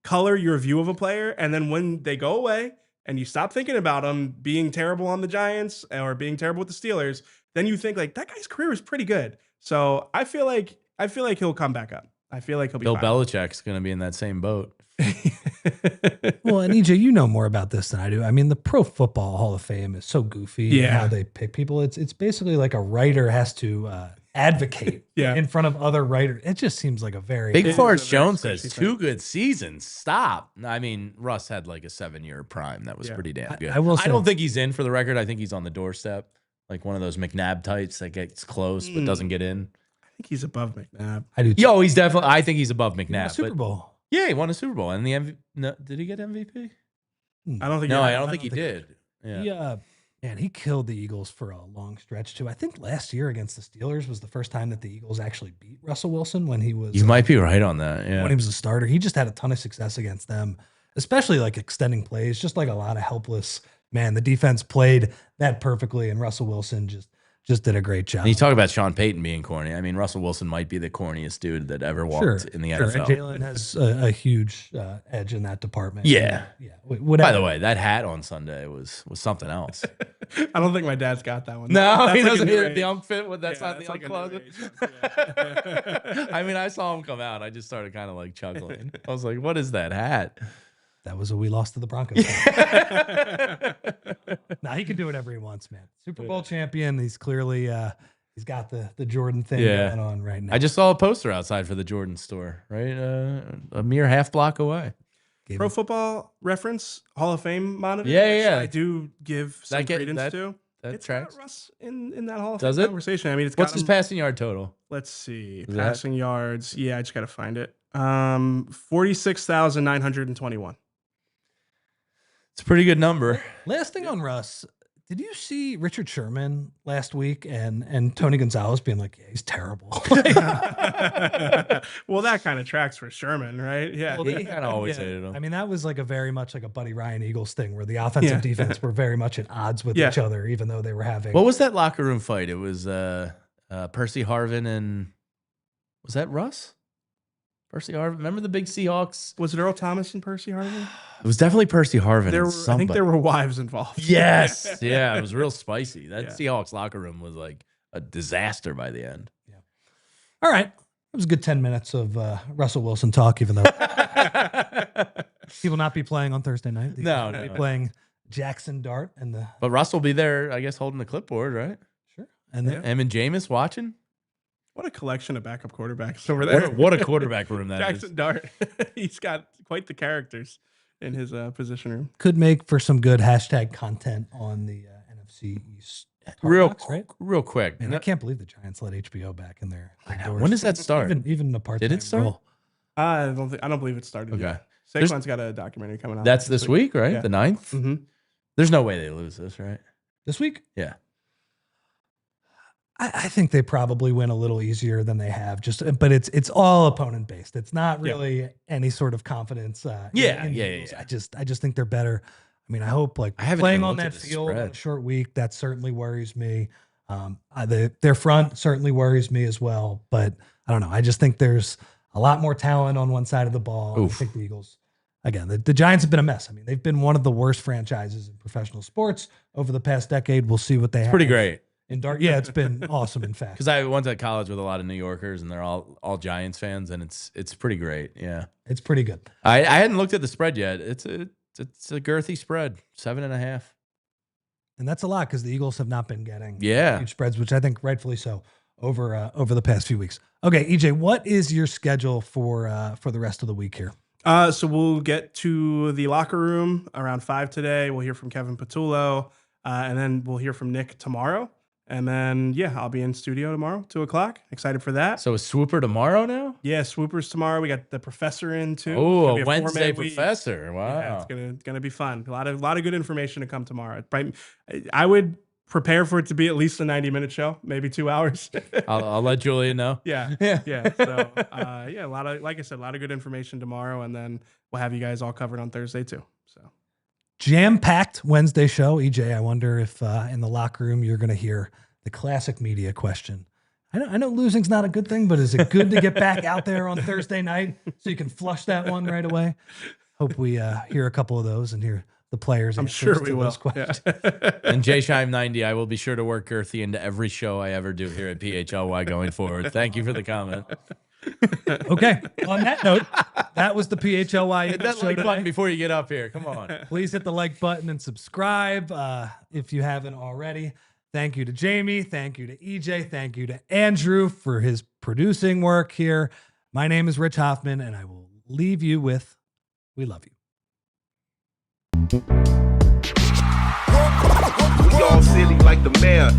color your view of a player. And then when they go away, and you stop thinking about them being terrible on the Giants or being terrible with the Steelers, then you think, like, that guy's career is pretty good. So I feel like he'll come back up. I feel like he'll be Bill fine. Belichick's going to be in that same boat. Well, and EJ, you know more about this than I do. I mean, the Pro Football Hall of Fame is so goofy. How they pick people. It's basically like a writer has to advocate in front of other writers. It just seems like a very Big Forrest Jones says 2 good seasons. Stop. I mean, Russ had like a 7-year prime. That was pretty damn good. I don't think he's in for the record. I think he's on the doorstep, like one of those McNabb types that gets close but doesn't get in. I think he's above McNabb. I do. Yo, he's definitely. I think he's above McNabb. Super Bowl. Yeah, he won a Super Bowl and the MVP. No, did he get MVP? I don't think. No, I don't think he did. Yeah. He killed the Eagles for a long stretch too. I think last year against the Steelers was the first time that the Eagles actually beat Russell Wilson when he was. You might be right on that. Yeah, when he was a starter, he just had a ton of success against them, especially like extending plays, just like a lot of helpless. Man, the defense played that perfectly, and Russell Wilson just did a great job. And you talk about Sean Payton being corny. I mean, Russell Wilson might be the corniest dude that ever walked in the NFL. And Jalen has a huge edge in that department. Yeah. Whatever. By the way, that hat on Sunday was something else. I don't think my dad's got that one. No, that's he doesn't. Like the unk fit. That's not the unk like closet. I mean, I saw him come out. I just started kind of like chuckling. I was like, "What is that hat?" That was a we lost to the Broncos. Nah, he can do whatever he wants, man. Super Bowl champion. He's clearly he's got the Jordan thing going on right now. I just saw a poster outside for the Jordan store, right? A mere half block away. Pro Football Reference Hall of Fame monitor. Yeah. I do give some credence to. That tracks. Got Russ in that Hall of Does Fame it? Conversation. I mean, What's his passing yard total? Let's see. Is passing yards. Yeah, I just got to find it. 46,921. It's a pretty good number. Last thing on Russ, did you see Richard Sherman last week and Tony Gonzalez being like, yeah, he's terrible? Well, that kind of tracks for Sherman, right? Yeah. Well, he kind of always hated him. I mean, that was like a very much like a Buddy Ryan Eagles thing where the offensive defense were very much at odds with each other, even though they were having. What was that locker room fight? It was Percy Harvin and was that Russ? Percy Harvin. Remember the big Seahawks? Was it Earl Thomas and Percy Harvin? It was definitely Percy Harvin. I think there were wives involved. Yes. Yeah, it was real spicy. That Seahawks locker room was like a disaster by the end. Yeah. All right. It was a good 10 minutes of Russell Wilson talk, even though he will not be playing on Thursday night. He will be playing Jaxson Dart. But Russ will be there, I guess, holding the clipboard, right? Sure. And him and Jameis watching. What a collection of backup quarterbacks over there. What a quarterback room that is. Jaxson Dart. He's got quite the characters in his position room. Could make for some good hashtag content on the NFC East. Real quick. Man, I can't believe the Giants let HBO back in there. When does that start? Even the part. Did it start? Role. I don't believe it started Okay. yet. Saquon's got a documentary coming out. That's this week, right? Yeah. The 9th? Mm-hmm. There's no way they lose this, right? This week? Yeah. I think they probably win a little easier than they have. But it's all opponent based. It's not really any sort of confidence. In the Eagles. I just think they're better. I mean, I hope playing on that field on a short week, that certainly worries me. Their front certainly worries me as well. But I don't know. I just think there's a lot more talent on one side of the ball. I think the Eagles, again, the Giants have been a mess. I mean, they've been one of the worst franchises in professional sports over the past decade. We'll see what they have. Pretty great. In Dart, yeah, it's been awesome. In fact, because I went to college with a lot of New Yorkers, and they're all Giants fans, and it's pretty great. Yeah, it's pretty good. I hadn't looked at the spread yet. It's a girthy spread, 7.5, and that's a lot because the Eagles have not been getting huge spreads, which I think rightfully so over the past few weeks. Okay, EJ, what is your schedule for the rest of the week here? So we'll get to the locker room around 5 today. We'll hear from Kevin Patullo, and then we'll hear from Nick tomorrow. And then, I'll be in studio tomorrow, 2:00. Excited for that. So is Swooper tomorrow now? Yeah, Swoopers tomorrow. We got the professor in too. Oh, a Wednesday professor. Wow. Yeah, it's gonna be fun. A lot of good information to come tomorrow. I would prepare for it to be at least a 90-minute show, maybe 2 hours. I'll let Julia know. Yeah. So, a lot of good information tomorrow, and then we'll have you guys all covered on Thursday too. So. Jam-packed Wednesday show. EJ, I wonder if in the locker room you're going to hear the classic media question. I know losing's not a good thing, but is it good to get back out there on Thursday night so you can flush that one right away? Hope we hear a couple of those and hear the players. I'm sure we will. Yeah. And J-Shime 90, I will be sure to work girthy into every show I ever do here at PHLY going forward. Thank you for the comment. Okay. On that note, that was the PHLY. Hit that like button before you get up here. Come on. Please hit the like button and subscribe if you haven't already. Thank you to Jamie. Thank you to EJ. Thank you to Andrew for his producing work here. My name is Rich Hofmann, and I will leave you with, we love you. We all silly like the mayor.